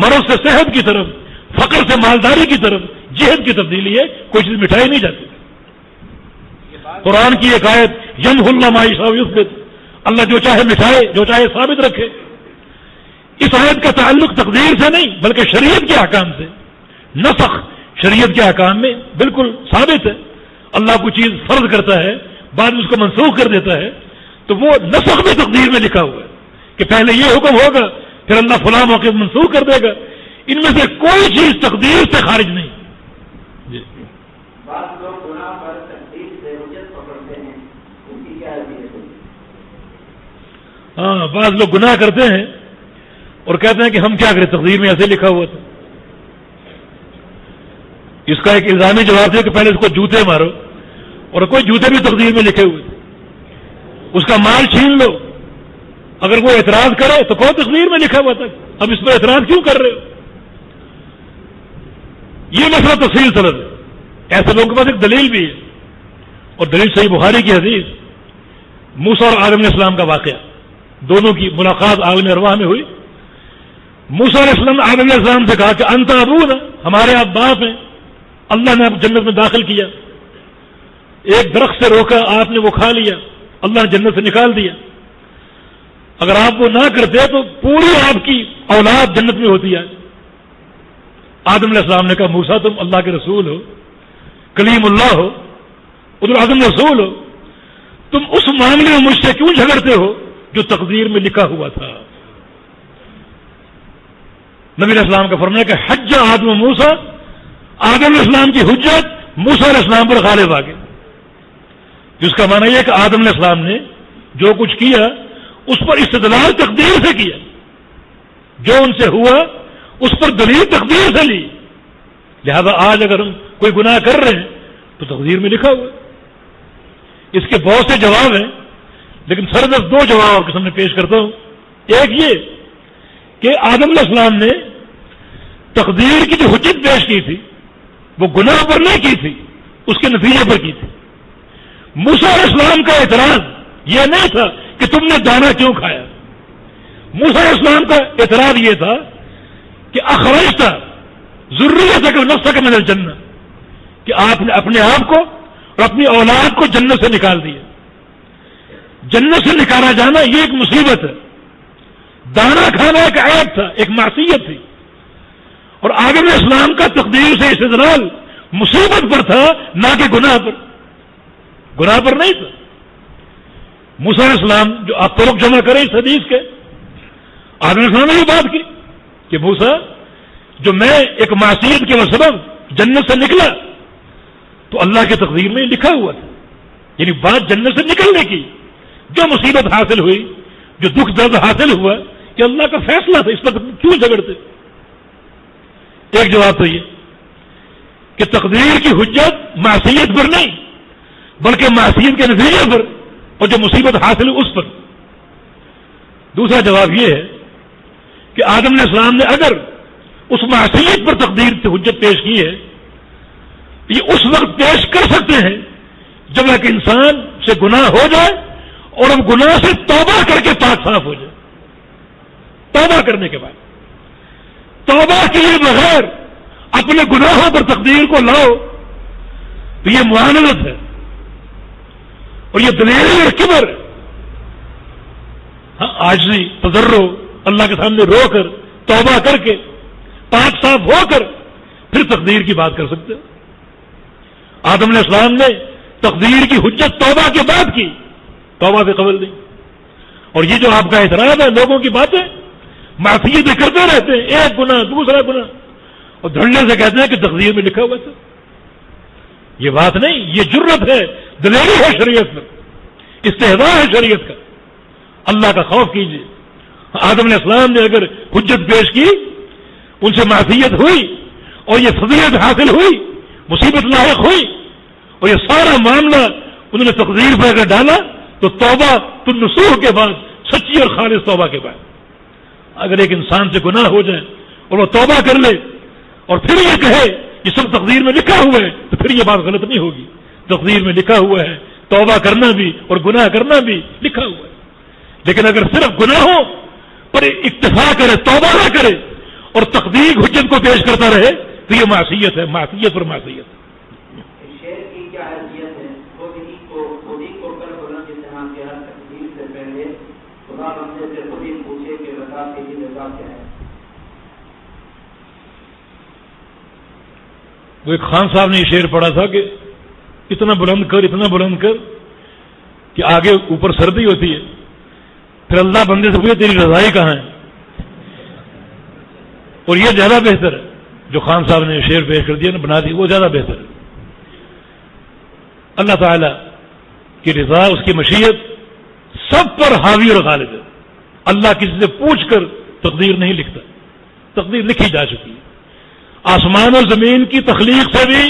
مرض سے صحت کی طرف، فقر سے مالداری کی طرف جہت کی تبدیلی ہے. کوئی چیز مٹائی نہیں جاتی. قرآن کی ایک آیت یمحو اللہ ما یشاء ویثبت، اللہ جو چاہے مٹائے، جو چاہے ثابت رکھے. اس آیت کا تعلق تقدیر سے نہیں بلکہ شریعت کے احکام سے. نسخ شریعت کے احکام میں بالکل ثابت ہے. اللہ کوئی چیز فرض کرتا ہے، بعد میں اس کو منسوخ کر دیتا ہے، تو وہ نسخ میں تقدیر میں لکھا ہوا ہے کہ پہلے یہ حکم ہوگا پھر اللہ فلاں موقع منسوخ کر دے گا. ان میں سے کوئی چیز تقدیر سے خارج نہیں. جی ہاں، بعض لوگ گناہ کرتے ہیں اور کہتے ہیں کہ ہم کیا کریں، تقدیر میں ایسے لکھا ہوا تھا. اس کا ایک الزامی جواب ہے کہ پہلے اس کو جوتے مارو، اور کوئی جوتے بھی تقدیر میں لکھے ہوئے تھے. اس کا مال چھین لو، اگر کوئی اعتراض کرے تو کوئی تقدیر میں لکھا ہوا تھا، اب اس پر اعتراض کیوں کر رہے ہو؟ یہ مسئلہ تفصیل طلب ہے. ایسے لوگوں کے پاس ایک دلیل بھی ہے، اور دلیل صحیح بخاری کی حدیث، موسیٰ اور آدم علیہ السلام کا واقعہ. دونوں کی ملاقات عالم ارواح میں ہوئی. موسیٰ علیہ السلام نے آدم علیہ السلام سے کہا کہ انت ابونا، ہمارے آپ باپ ہیں، اللہ نے آپ جنت میں داخل کیا. ایک درخت سے روکا، آپ نے وہ کھا لیا، اللہ نے جنت سے نکال دیا. اگر آپ وہ نہ کرتے تو پوری آپ کی اولاد جنت میں ہوتی ہے. آدم علیہ السلام نے کہا موسیٰ تم اللہ کے رسول ہو، کلیم اللہ ہو، ادھر آدم رسول ہو، تم اس معاملے میں مجھ سے کیوں جھگڑتے ہو جو تقدیر میں لکھا ہوا تھا؟ نبی علیہ السلام کا فرمایا کہ حج آدم و موسیٰ، آدم علیہ السلام کی حجت موسیٰ علیہ السلام پر غالب آ گئی. جس کا معنی یہ ہے کہ آدم علیہ السلام نے جو کچھ کیا اس پر استدلال تقدیر سے کیا، جو ان سے ہوا اس پر دلیل تقدیر سے لی. لہذا آج اگر ہم کوئی گناہ کر رہے ہیں تو تقدیر میں لکھا ہوا ہے. اس کے بہت سے جواب ہیں، لیکن سردست دو جواب آپ کے سامنے پیش کرتا ہوں. ایک یہ کہ آدم علیہ السلام نے تقدیر کی جو حجت پیش کی تھی وہ گناہ پر نہیں کی تھی، اس کے نتیجے پر کی تھی. موسیٰ علیہ السلام کا اعتراض یہ نہیں تھا کہ تم نے دانا کیوں کھایا. موسیٰ علیہ السلام کا اعتراض یہ تھا کہ اخرجت ذریتک نفسک من الجنہ، کہ آپ نے اپنے آپ کو اور اپنی اولاد کو جنت سے نکال دیا. جنت سے نکالا جانا یہ ایک مصیبت ہے. دانا کھانا ایک عیب تھا، ایک معصیت تھی. اور آدم علیہ السلام کا تقدیر سے استدلال مصیبت پر تھا، نہ کہ گناہ پر. گناہ پر نہیں تھا. موسیٰ علیہ السلام جو آپ طرق جمع کریں اس حدیث کے، آدم علیہ السلام نے یہ بات کی کہ موسیٰ جو میں ایک معصیت کے سبب جنت سے نکلا تو اللہ کی تقدیر میں لکھا ہوا تھا. یعنی بات جنت سے نکلنے کی، جو مصیبت حاصل ہوئی، جو دکھ درد حاصل ہوا، کہ اللہ کا فیصلہ تھا، اس پر کیوں جھگڑتے؟ ایک جواب تو یہ کہ تقدیر کی حجت معصیت پر نہیں بلکہ معصیت کے نتیجے پر اور جو مصیبت حاصل ہوئی اس پر. دوسرا جواب یہ ہے کہ آدم علیہ السلام نے اگر اس معصیت پر تقدیر سے حجت پیش کی ہے، یہ اس وقت پیش کر سکتے ہیں جب ایک انسان سے گناہ ہو جائے اور اب گناہ سے توبہ کر کے پاک صاف ہو جائے. توبہ کرنے کے بعد توبہ کیے بغیر اپنے گناہوں پر تقدیر کو لاؤ تو یہ معاندت ہے اور یہ دلیری اور کبر. ہاں عاجزی تضرع اللہ کے سامنے رو کر توبہ کر کے پاک صاف ہو کر پھر تقدیر کی بات کر سکتے. آدم علیہ السلام نے تقدیر کی حجت توبہ کے بعد کی، توبہ سے قبل نہیں. اور یہ جو آپ کا اعتراض ہے لوگوں کی باتیں، معصیتیں کرتے رہتے ہیں، ایک گناہ دوسرا گناہ، اور دھڑنے سے کہتے ہیں کہ تقدیر میں لکھا ہوا تھا. یہ بات نہیں، یہ جرت ہے، دلیری ہے شریعت میں، استحضاء ہے شریعت کا. اللہ کا خوف کیجیے. آدم علیہ السلام نے اگر حجت پیش کی، ان سے معصیت ہوئی اور یہ فضیلت حاصل ہوئی، مصیبت لاحق ہوئی، اور یہ سارا معاملہ انہوں نے تقدیر پر اگر ڈالا، تو توبہ النصوح کے بعد، سچی اور خالص توبہ کے بعد اگر ایک انسان سے گناہ ہو جائے اور وہ توبہ کر لے اور پھر یہ کہے یہ سب تقدیر میں لکھا ہوا ہے، تو پھر یہ بات غلط نہیں ہوگی. تقدیر میں لکھا ہوا ہے توبہ کرنا بھی اور گناہ کرنا بھی لکھا ہوا ہے. لیکن اگر صرف گناہوں پر اکتفا کرے، توبہ نہ کرے اور تقدیر حجت کو پیش کرتا رہے، تو یہ معصیت ہے، معصیت پر معصیت. شعر کی کیا حیثیت ہے؟ خود ہی کو کر بلند جہاں کے ہر تقدیر سے پہلے خدا بندے سے خود ہی پوچھے کہ بتا تیری رضا کیا ہے. وہ ایک خان صاحب نے یہ شعر پڑھا تھا کہ اتنا بلند کر کہ آگے اوپر سردی ہوتی ہے، پھر اللہ بندے سے پوچھے تیری رضائی کہاں ہے. اور یہ زیادہ بہتر ہے جو خان صاحب نے شعر پیش کر دیا نا، بنا دی، وہ زیادہ بہتر ہے. اللہ تعالی کی رضا، اس کی مشیت سب پر حاوی اور غالب ہے. اللہ کسی سے پوچھ کر تقدیر نہیں لکھتا، تقدیر لکھی جا چکی ہے. آسمان اور زمین کی تخلیق سے بھی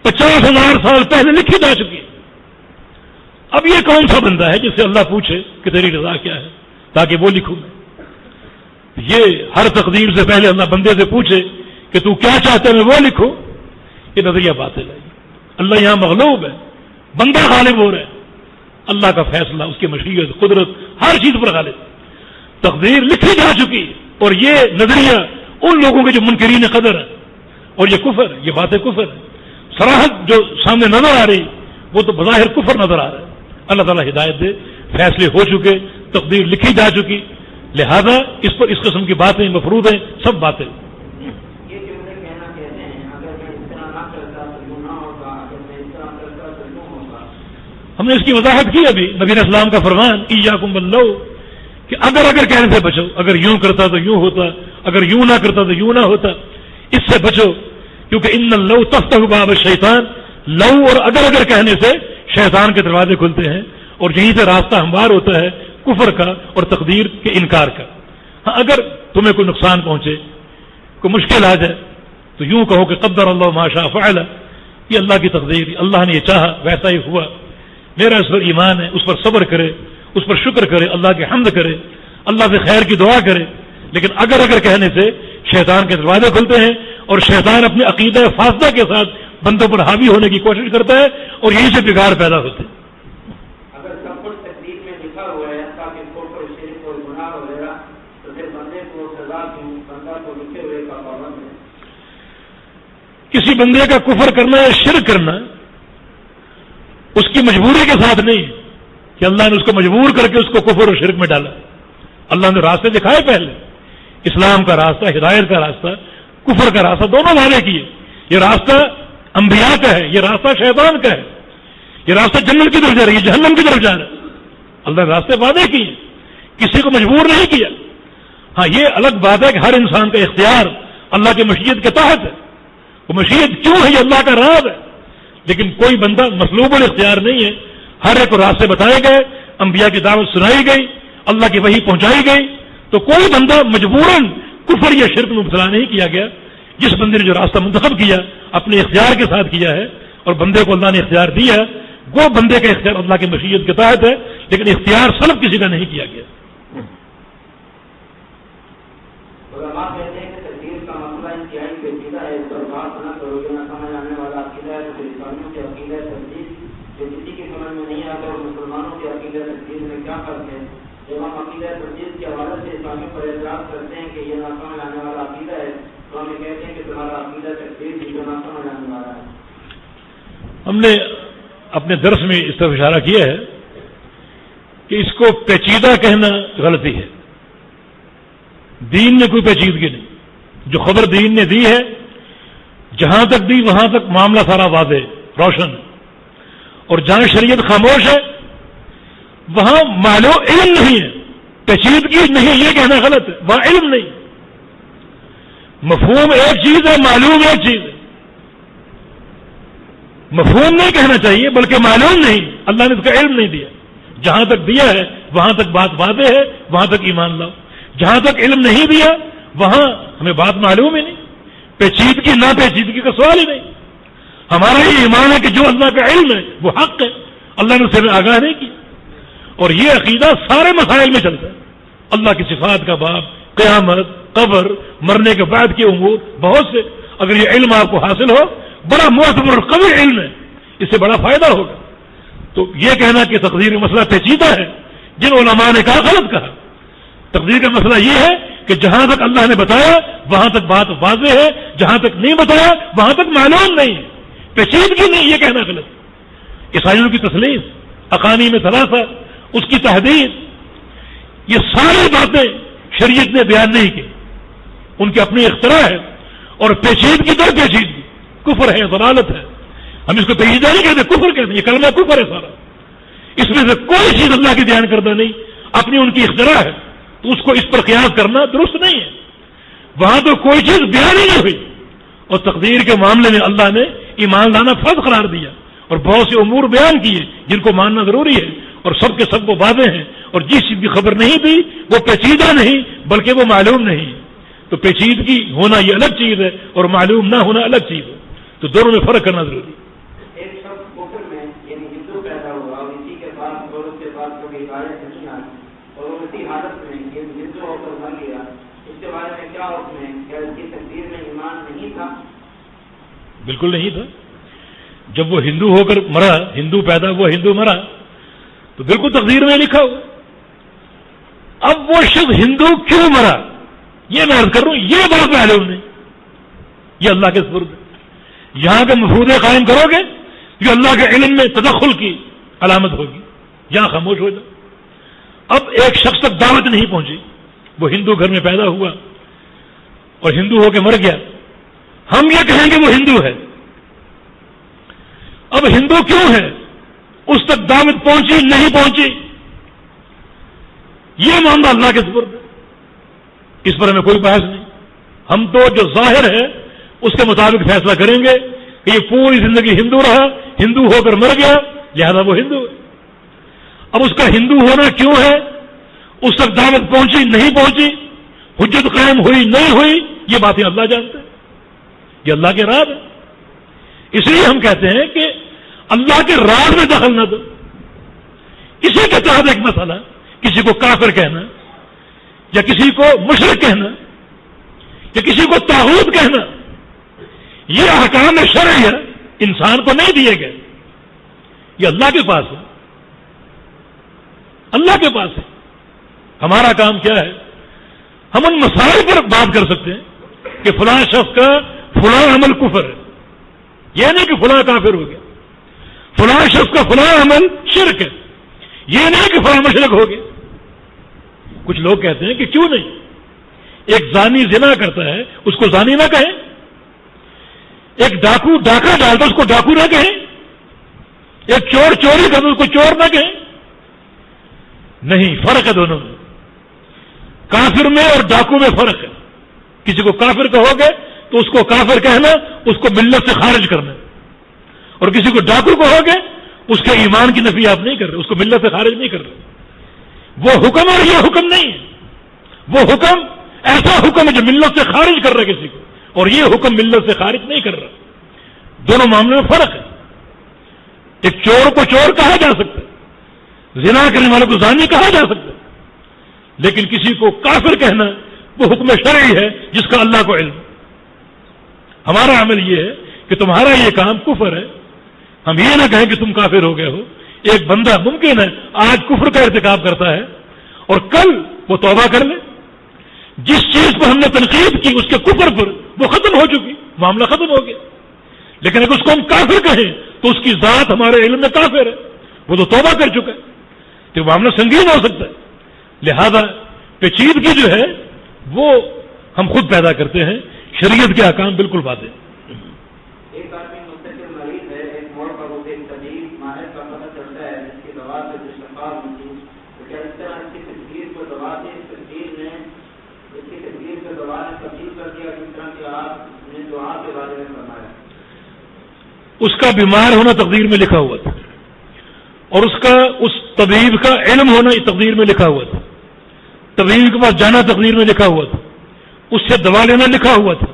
50,000 سال پہلے لکھی جا چکی ہے. اب یہ کون سا بندہ ہے جس سے اللہ پوچھے کہ تیری رضا کیا ہے تاکہ وہ لکھوں میں. یہ ہر تقدیر سے پہلے اللہ بندے سے پوچھے کہ تو کیا چاہتا ہے میں وہ لکھوں، یہ نظریہ باطل ہے. اللہ یہاں مغلوب ہے، بندہ غالب ہو رہا ہے. اللہ کا فیصلہ، اس کی مشیت، قدرت ہر چیز پر غالب. تقدیر لکھی جا چکی، اور یہ نظریہ ان لوگوں کے جو منکرین قدر ہے، اور یہ کفر، یہ باتیں کفر ہے. صراحت جو سامنے نظر آ رہی وہ تو بظاہر کفر نظر آ رہا ہے. اللہ تعالیٰ ہدایت دے. فیصلے ہو چکے، تقدیر لکھی جا چکی، لہذا اس پر اس قسم کی باتیں مفروض ہیں، سب باتیں. ہم نے اس کی وضاحت کی ابھی. نبی علیہ السلام کا فرمان ایاکم باللو، کہ اگر کہنے سے بچو. اگر یوں کرتا تو یوں ہوتا، اگر یوں نہ کرتا تو یوں نہ ہوتا. اس سے بچو، کیونکہ ان اللو تفتح باب الشیطان. لو اور اگر کہنے سے شیطان کے دروازے کھلتے ہیں، اور یہیں سے راستہ ہموار ہوتا ہے کفر کا اور تقدیر کے انکار کا. ہاں، اگر تمہیں کوئی نقصان پہنچے، کوئی مشکل آ جائے، تو یوں کہو کہ قدر اللہ ما شاء فعل. یہ اللہ کی تقدیر، اللہ نے یہ چاہا ویسا ہی ہوا. میرا اس پر ایمان ہے، اس پر صبر کرے، اس پر شکر کرے، اللہ کی حمد کرے، اللہ سے خیر کی دعا کرے. لیکن اگر کہنے سے شیطان کے دروازے کھلتے ہیں، اور شیطان اپنے عقیدہ فاسدہ کے ساتھ بندوں پر حاوی ہونے کی کوشش کرتا ہے، اور یہیں سے بگاڑ پیدا ہوتے ہیں. اگر سب کچھ تقدیر میں لکھا ہوا ہے، تاکہ کفر، شرک اور گناہ وغیرہ، تو پھر بندے کو سزا کیوں؟ بندہ کو لکھے ہوئے کا پابند ہے. کسی بندے کا کفر کرنا یا شرک کرنا اس کی مجبوری کے ساتھ نہیں کہ اللہ نے اس کو مجبور کر کے اس کو کفر اور شرک میں ڈالا. اللہ نے راستے دکھائے پہلے، اسلام کا راستہ، ہدایت کا راستہ، کفر کا راستہ، دونوں وعدے کیے. یہ راستہ انبیاء کا ہے، یہ راستہ شیطان کا ہے. یہ راستہ جنت کی طرف جا رہی ہے، جہنم کی طرف جا رہا ہے. اللہ نے راستے وعدے کیے، کسی کو مجبور نہیں کیا. ہاں، یہ الگ بات ہے کہ ہر انسان کا اختیار اللہ کی مشیت کے تحت ہے. وہ مشیت کیوں ہے، یہ اللہ کا راز ہے. لیکن کوئی بندہ مطلوب الاختیار نہیں ہے. ہر ایک کو راستے بتائے گئے، انبیاء کی دعوت سنائی گئی، اللہ کی وحی پہنچائی گئی. تو کوئی بندہ مجبوراً کفر یا شرک میں مبتلا نہیں کیا گیا. جس بندے نے جو راستہ منتخب کیا اپنے اختیار کے ساتھ کیا ہے، اور بندے کو اللہ نے اختیار دیا ہے، وہ بندے کا اختیار اللہ کی مشیت کے تحت ہے. لیکن اختیار سلب کسی کا نہیں کیا گیا. علماء کہتے ہیں کہ تقدیر کا مسئلہ انتہائی پیچیدہ ہے، اس پر بات نہ کرو، یہ نہ سمجھ آنے والا عقیدہ ہے. تو اسلامیوں کے عقیدہ تقدیر جو کسی کی سمجھ میں نہیں آتا، اور مسلمانوں کے عقیدہ تقدیر میں کیا فرق ہے؟ جب ہم عقیدہ تقدیر کے حوالے سے اسلامیوں پر اعتراض کرتے ہیں کہ یہ نہ سمجھ آنے والا عقیدہ ہے، تو ہمیں کہتے ہیں کہ تمہارا عقیدہ تقدیر بھی جو نہ سمجھ آنے والا ہے. ہم نے اپنے درس میں اس طرف اشارہ کیا ہے کہ اس کو پیچیدہ کہنا غلطی ہے. دین نے کوئی پیچیدگی نہیں. جو خبر دین نے دی ہے، جہاں تک دی وہاں تک معاملہ سارا واضح روشن ہے. اور جہاں شریعت خاموش ہے وہاں معلوم علم نہیں ہے، پیچیدگی نہیں یہ کہنا غلط ہے، وہاں علم نہیں. مفہوم ایک چیز ہے، معلوم ایک چیز ہے. مفہوم نہیں کہنا چاہیے بلکہ معلوم نہیں. اللہ نے اس کا علم نہیں دیا. جہاں تک دیا ہے وہاں تک بات واضح ہے، وہاں تک ایمان لاؤ. جہاں تک علم نہیں دیا وہاں ہمیں بات معلوم ہی نہیں. پیچیدگی نہ پیچیدگی کا سوال ہی نہیں. ہمارا یہ ایمان ہے کہ جو اللہ کا علم ہے وہ حق ہے، اللہ نے اسے آگاہ نہیں کیا. اور یہ عقیدہ سارے مسائل میں چلتا ہے. اللہ کی صفات کا باب، قیامت، قبر، مرنے کے بعد کے امور، بہت سے. اگر یہ علم آپ کو حاصل ہو، بڑا معتبر اور قوی علم ہے، اس سے بڑا فائدہ ہوگا. تو یہ کہنا کہ تقدیر کا مسئلہ پیچیدہ ہے، جن علماء نے کہا غلط کہا. تقدیر کا مسئلہ یہ ہے کہ جہاں تک اللہ نے بتایا وہاں تک بات واضح ہے، جہاں تک نہیں بتایا وہاں تک معلوم نہیں ہے. پیچیدگی نہیں یہ کہنا غلط. عیسائیوں کی تسلیث، اقانیم ثلاثہ، اس کی تحدید، یہ ساری باتیں شریعت نے بیان نہیں کی، ان کی اپنی اختراع ہے. اور پیچیدگی در پیچیدگی کفر ہے، ضلالت ہے. ہم اس کو پیچیدہ نہیں کہتے، کفر کہتے ہیں. یہ کلمہ کفر ہے سارا. اس میں سے کوئی چیز اللہ کی بیان کردہ نہیں، اپنی ان کی اختراع ہے. تو اس کو اس پر قیاس کرنا درست نہیں ہے. وہاں تو کوئی چیز بیان ہی نہیں ہوئی. اور تقدیر کے معاملے میں اللہ نے ایمان لانا فرض قرار دیا اور بہت سے امور بیان کیے جن کو ماننا ضروری ہے، اور سب کے سب وہ واضح ہیں. اور جس چیز کی خبر نہیں دی وہ پیچیدہ نہیں بلکہ وہ معلوم نہیں. تو پیچیدگی ہونا یہ الگ چیز ہے اور معلوم نہ ہونا الگ چیز ہے. تو دونوں میں فرق کرنا ضروری ہے. ایک شخص کفر میں یعنی ہندو پیدا ہوا اور اسی کے بعد دولت کے بعد کبھی عبادت نہیں آئی اور وہ اسی حالت میں ہندو ہو کر مر گیا، اس کے بارے میں کیا حکم ہے؟ کیا اس کی تقدیر میں ایمان نہیں تھا؟ بالکل نہیں تھا. جب وہ ہندو ہو کر مرا، ہندو پیدا ہوا ہندو مرا، تو بالکل تقدیر میں لکھا ہوا. اب وہ شخص ہندو کیوں مرا یہ میں عرض کر رہا ہوں، یہ بات معلوم نہیں. یہ اللہ کے سپرد. یہاں کے مفروضے قائم کرو گے جو اللہ کے علم میں تدخل کی علامت ہوگی. یہاں خاموش ہو جاؤ. اب ایک شخص تک دعوت نہیں پہنچی، وہ ہندو گھر میں پیدا ہوا اور ہندو ہو کے مر گیا. ہم یہ کہیں گے وہ ہندو ہے. اب ہندو کیوں ہے؟ اس تک دعوت پہنچی نہیں پہنچی، یہ معاملہ اللہ کے سپرد. اس پر ہمیں کوئی بحث نہیں. ہم تو جو ظاہر ہے اس کے مطابق فیصلہ کریں گے کہ یہ پوری زندگی ہندو رہا، ہندو ہو کر مر گیا، لہذا وہ ہندو ہے. اب اس کا ہندو ہونا کیوں ہے، اس تک دعوت پہنچی نہیں پہنچی، حجت قائم ہوئی نہیں ہوئی، یہ باتیں اللہ جانتے ہیں. یہ اللہ کے راز ہے. اس لیے ہم کہتے ہیں کہ اللہ کے راز میں دخل نہ دو. اسی کے تحت ایک مسئلہ، کسی کو کافر کہنا یا کسی کو مشرک کہنا یا کسی کو طاغوت کہنا، یہ احکام شرعی ہے، انسان کو نہیں دیے گئے. یہ اللہ کے پاس ہے، اللہ کے پاس ہے. ہمارا کام کیا ہے؟ ہم ان مسائل پر بات کر سکتے ہیں کہ فلاں شخص کا فلاں عمل کفر ہے، یہ نہیں کہ فلاں کافر ہو گیا. فلاں شخص کا فلاں عمل شرک ہے، یہ نہیں کہ فلاں مشرک ہو گیا. کچھ لوگ کہتے ہیں کہ کیوں نہیں، ایک زانی زنا کرتا ہے اس کو زانی نہ کہیں، ایک ڈاکو ڈاکہ ڈالتا اس کو ڈاکو نہ کہیں، ایک چور چوری کرتا اس کو چور نہ کہیں. نہیں، فرق ہے دونوں میں. کافر میں اور ڈاکو میں فرق ہے. کسی کو کافر کہو گے تو اس کو کافر کہنا اس کو ملت سے خارج کرنا، اور کسی کو ڈاکو کہو گے اس کے ایمان کی نفی آپ نہیں کر رہے، اس کو ملت سے خارج نہیں کر رہے. وہ حکم اور یہ حکم نہیں ہے. وہ حکم ایسا حکم ہے جو ملت سے خارج کر رہا ہے کسی کو، اور یہ حکم ملت سے خارج نہیں کر رہا. دونوں معاملے میں فرق ہے. ایک چور کو چور کہا جا سکتا ہے، زنا کرنے والے کو زانی کہا جا سکتا ہے، لیکن کسی کو کافر کہنا وہ حکم شرعی ہے جس کا اللہ کو علم. ہمارا عمل یہ ہے کہ تمہارا یہ کام کفر ہے، ہم یہ نہ کہیں کہ تم کافر ہو گئے ہو. ایک بندہ ممکن ہے آج کفر کا ارتکاب کرتا ہے اور کل وہ توبہ کر لے. جس چیز پر ہم نے تنقید کی اس کے کفر پر وہ ختم ہو چکی، معاملہ ختم ہو گیا. لیکن اگر اس کو ہم کافر کہیں تو اس کی ذات ہمارے علم میں کافر ہے، وہ تو توبہ کر چکا ہے، تو معاملہ سنگین ہو سکتا ہے. لہذا پیچیدگی جو ہے وہ ہم خود پیدا کرتے ہیں، شریعت کے احکام بالکل واضح. ایک آدمی مستقل مریض ہے، ایک موڑ پر اسے طبیب ماہر کا پتہ چلتا ہے جس کی دوا سے شفا ملتی، تو کیا اس طرح اس کی تقدیر کو دوا سے تبدیل کر دیا جس طرح کہ آپ نے دعا کے بارے میں فرمایا؟ اس کا بیمار ہونا تقدیر میں لکھا ہوا تھا، اور اس طبیب کا علم ہونا تقدیر میں لکھا ہوا تھا، طبیب کے پاس جانا تقدیر میں لکھا ہوا تھا، اس سے دوا لینا لکھا ہوا تھا،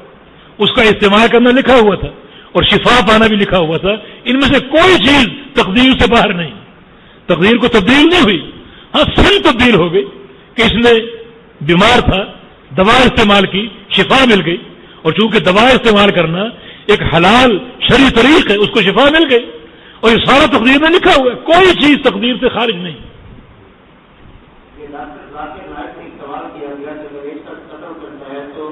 اس کا استعمال کرنا لکھا ہوا تھا، اور شفا پانا بھی لکھا ہوا تھا۔ ان میں سے کوئی چیز تقدیر سے باہر نہیں، تقدیر کو تبدیل نہیں ہوئی۔ ہاں صرف تبدیل ہو گئی کہ اس نے بیمار تھا، دوا استعمال کی، شفا مل گئی، اور چونکہ دوا استعمال کرنا ایک حلال شرعی طریق ہے، اس کو شفا مل گئی، اور یہ سارا تقدیر میں لکھا ہوا ہے، کوئی چیز تقدیر سے خارج نہیں۔ یہ ڈاکٹر ذاکر نائک نے ایک سوال کیا گیا کہ اگر ایک شخص قتل کرتا ہے تو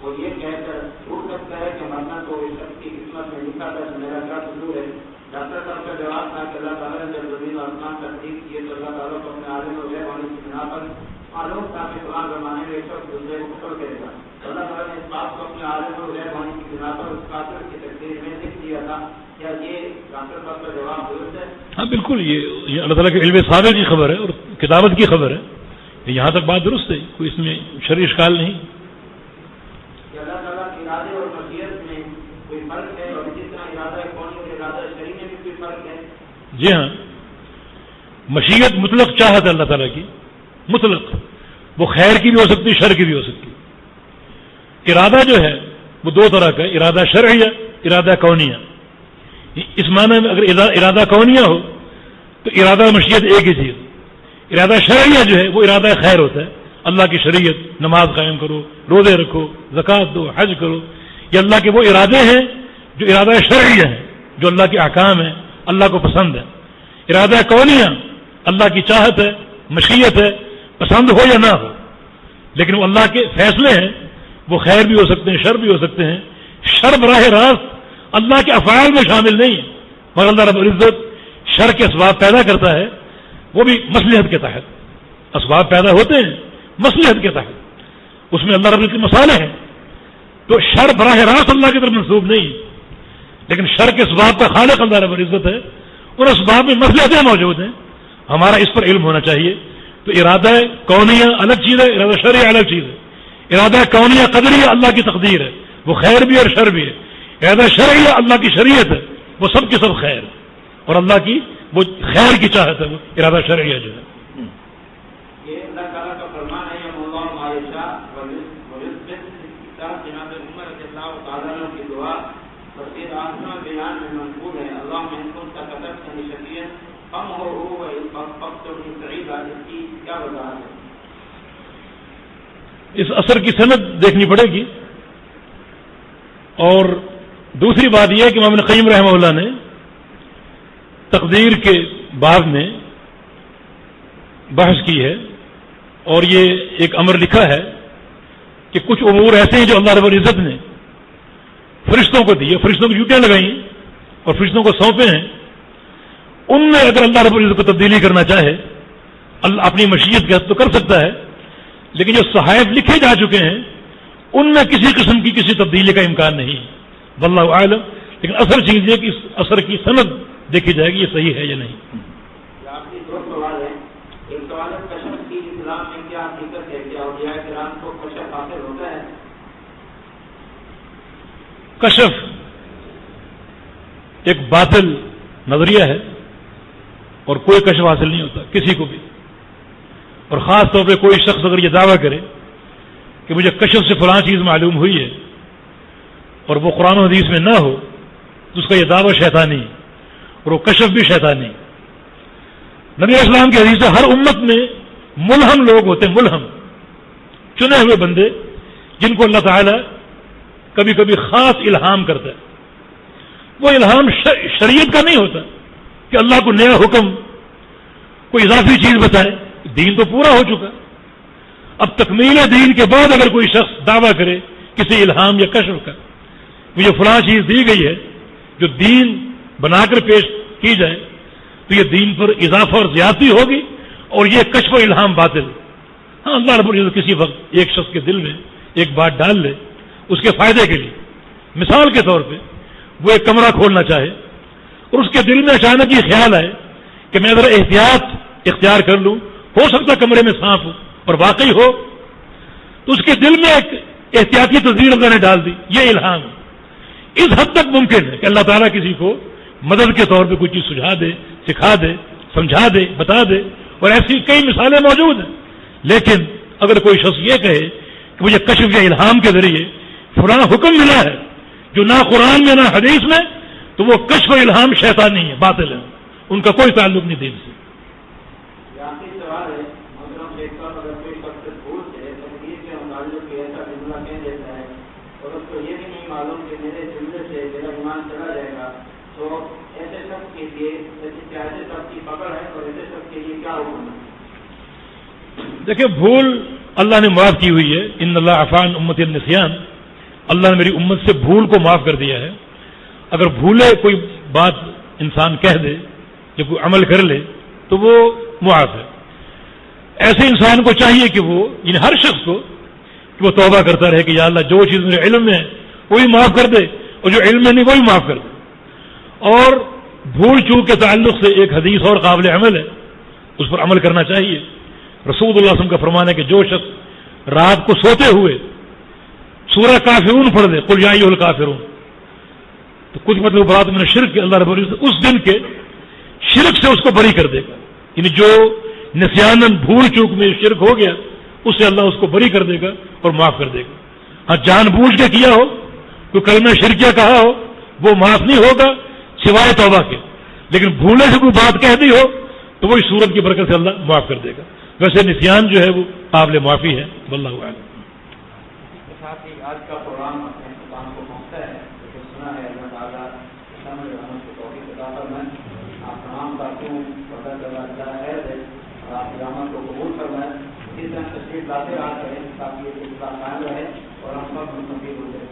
وہ یہ کہہ کر چھوٹ سکتا ہے کہ مرنا تو اس شخص کی قسمت میں لکھا تھا تو میرا کیا قصور ہے؟ ڈاکٹر صاحب کا جواب تھا کہ اللہ تعالیٰ نے جب زمین اور آسمان تخلیق کیے تو اللہ تعالیٰ کو اپنے عالم و غیب ہونے کی بنا پر معلوم تھا کہ فلاں زمانے میں ایک شخص دوسرے کو قتل کرے گا، تو اللہ تعالیٰ نے اس بات کو اپنے عالم و غیب ہونے کی بنا پر اس قاتل کی تقدیر میں لکھ دیا تھا۔ کیا یہ ڈاکٹر صاحب کا جواب درست ہے؟ ہاں بالکل، یہ اللہ تعالیٰ کے علم سابق کی خبر ہے اور کتابت کی خبر ہے، یہاں تک بات درست ہے، کوئی اس میں شرعی اشکال نہیں۔ کہ اللہ تعالیٰ کے ارادے اور مشیت میں کوئی فرق ہے، اور جس طرح ارادہ کونی اور ارادہ شرعی میں بھی کوئی فرق ہے؟ جی ہاں، مشیت مطلق چاہت ہے اللہ تعالیٰ کی، مطلق، وہ خیر کی بھی ہو سکتی، شر کی بھی ہو سکتی۔ ارادہ جو ہے وہ دو طرح کا، ارادہ شرعیہ، ارادہ کونیہ۔ اس معنی میں اگر ارادہ کونیہ ہو تو ارادہ مشیت ایک ہی چیز، ارادہ شرعیہ جو ہے وہ ارادہ خیر ہوتا ہے، اللہ کی شریعت، نماز قائم کرو، روزے رکھو، زکوٰۃ دو، حج کرو، یہ اللہ کے وہ ارادے ہیں جو ارادہ شرعیہ ہیں، جو اللہ کے احکام ہیں، اللہ کو پسند ہے۔ ارادہ کونیہ اللہ کی چاہت ہے، مشیت ہے، پسند ہو یا نہ ہو، لیکن وہ اللہ کے فیصلے ہیں، وہ خیر بھی ہو سکتے ہیں، شر بھی ہو سکتے ہیں۔ شر براہ راست اللہ کے افعال میں شامل نہیں ہے، مگر اللہ رب العزت شر کے اسباب پیدا کرتا ہے، وہ بھی مصلحت کے تحت اسباب پیدا ہوتے ہیں، مصلحت کے تحت، اس میں اللہ رب العزت کے مصالح ہیں، تو شر براہ راست اللہ کی طرف منسوب نہیں ہے، لیکن شر کے اسباب کا خالق اللہ رب العزت ہے، اور اسباب میں مصلحتیں موجود ہیں، ہمارا اس پر علم ہونا چاہیے۔ تو ارادہ کونیہ الگ چیز ہے، ارادہ شرعیہ الگ چیز ہے۔ ارادہ کونیہ قدریہ اللہ کی تقدیر ہے، وہ خیر بھی اور شر بھی ہے۔ ارادہ شرعیہ اللہ کی شریعت ہے، وہ سب کی سب خیر، اور اللہ کی وہ خیر کی چاہت ہے، وہ ارادہ شرعیہ جو ہے۔ یہ اللہ تعالیٰ کا فرمان ہے، مولا معاشہ جناب عمر رضی اللہ تعالیٰ عنہ کی دعا تفسیر آسما بیان میں منقول ہے، اللہ میں ان کا قدر سنی شکیت کم ہو وقت سعیدہ، اس کی کیا وضاحت ہے؟ اس اثر کی سند دیکھنی پڑے گی، اور دوسری بات یہ ہے کہ امام ابن قیم رحمہ اللہ نے تقدیر کے باب میں بحث کی ہے، اور یہ ایک امر لکھا ہے کہ کچھ امور ایسے ہیں جو اللہ رب العزت نے فرشتوں کو دیے، فرشتوں کو ڈیوٹیاں لگائی ہیں اور فرشتوں کو سونپے ہیں، ان میں اگر اللہ رب العزت کو تبدیلی کرنا چاہے، اللہ اپنی مشیت کے حد تو کر سکتا ہے، لیکن جو صحائف لکھے جا چکے ہیں ان میں کسی قسم کی کسی تبدیلی کا امکان نہیں، واللہ اعلم۔ لیکن اثر چیز یہ کہ اس اثر کی سند دیکھی جائے گی یہ صحیح ہے یا نہیں۔ آپ کی دو سوال ہیں، ایک سوال ہے کشف کی اسلام میں کیا حقیقت ہے، کیا اولیاء کرام کو کشف حاصل ہوتا ہے؟ کشف ایک باطل نظریہ ہے، اور کوئی کشف حاصل نہیں ہوتا کسی کو بھی، اور خاص طور پہ کوئی شخص اگر یہ دعویٰ کرے کہ مجھے کشف سے فلاں چیز معلوم ہوئی ہے اور وہ قرآن و حدیث میں نہ ہو تو اس کا یہ دعویٰ شیطانی ہے، اور وہ کشف بھی شیطانی ہے۔ نبی اسلام کی حدیث ہے ہر امت میں ملہم لوگ ہوتے ہیں، ملہم چنے ہوئے بندے جن کو اللہ تعالیٰ کبھی کبھی خاص الہام کرتا ہے۔ وہ الہام شریعت کا نہیں ہوتا کہ اللہ کو نیا حکم کوئی اضافی چیز بتائے، دین تو پورا ہو چکا۔ اب تکمیل دین کے بعد اگر کوئی شخص دعویٰ کرے کسی الہام یا کشف کا، مجھے فلاں چیز دی گئی ہے جو دین بنا کر پیش کی جائے، تو یہ دین پر اضافہ اور زیادتی ہوگی، اور یہ کشف و الہام باطل۔ ہاں اللہ رب العزت کسی وقت ایک شخص کے دل میں ایک بات ڈال لے اس کے فائدے کے لیے، مثال کے طور پہ وہ ایک کمرہ کھولنا چاہے اور اس کے دل میں اچانک یہ خیال آئے کہ میں ذرا احتیاط اختیار کر لوں، ہو سکتا کمرے میں سانپ ہو، اور واقعی ہو، تو اس کے دل میں ایک احتیاطی تدبیر اللہ نے ڈال دی، یہ الہام ہے۔ اس حد تک ممکن ہے کہ اللہ تعالیٰ کسی کو مدد کے طور پہ کوئی چیز سجھا دے، سکھا دے، سمجھا دے، بتا دے، اور ایسی کئی مثالیں موجود ہیں۔ لیکن اگر کوئی شخص یہ کہے کہ مجھے کشف یا الہام کے ذریعے فلاں حکم ملا ہے جو نہ قرآن میں نہ حدیث میں، تو وہ کشف و الہام شیطانی ہے، باطل ہے، ان کا کوئی تعلق نہیں دین سے۔ دیکھیں، بھول اللہ نے معاف کی ہوئی ہے، ان اللہ عفان امت النسیان، اللہ نے میری امت سے بھول کو معاف کر دیا ہے۔ اگر بھولے کوئی بات انسان کہہ دے یا کوئی عمل کر لے تو وہ معاف ہے۔ ایسے انسان کو چاہیے کہ وہ، یعنی ہر شخص کو، کہ وہ توبہ کرتا رہے کہ یا اللہ جو چیز میرے علم میں ہے وہی معاف کر دے، اور جو علم میں نہیں وہی معاف کر دے۔ اور بھول چوک کے تعلق سے ایک حدیث اور قابل عمل ہے، اس پر عمل کرنا چاہیے۔ رسول اللہ صلی اللہ علیہ وسلم کا فرمان ہے کہ جو شخص رات کو سوتے ہوئے سورہ کافرون پڑھ دے، قل یا ایھا الکافرون، تو کچھ مطلب برات میں نے شرک کے، اللہ رب العزت اس دن کے شرک سے اس کو بری کر دے گا۔ یعنی جو نسیانن بھول چوک میں شرک ہو گیا اس سے اللہ اس کو بری کر دے گا اور معاف کر دے گا۔ ہاں جان بوجھ کے کیا ہو، کوئی کلمہ شرکیہ کہا ہو، وہ معاف نہیں ہوگا سوائے توبہ کے، لیکن بھولے سے کوئی بات کہہ دی ہو تو وہی صورت کی برکت سے اللہ معاف کر دے گا۔ ویسے نسیان جو ہے وہ قابل معافی ہے، واللہ اعلم۔ ساتھ ہی آج کا پروگرام اپنے اختتام کو پہنچتا ہے، لیکن سنا ہے اللہ تعالیٰ کو توفیق عطا فرمائے، آپ تمام ساتھیوں پردہ کرنا خیر دے اور آپ کی رحمت کو قبول فرمائے، اسی طرح تشریف لاتے رہا کریں تاکہ یہ سلسلہ قائم رہے اور ہم سب منتقل ہو جائے۔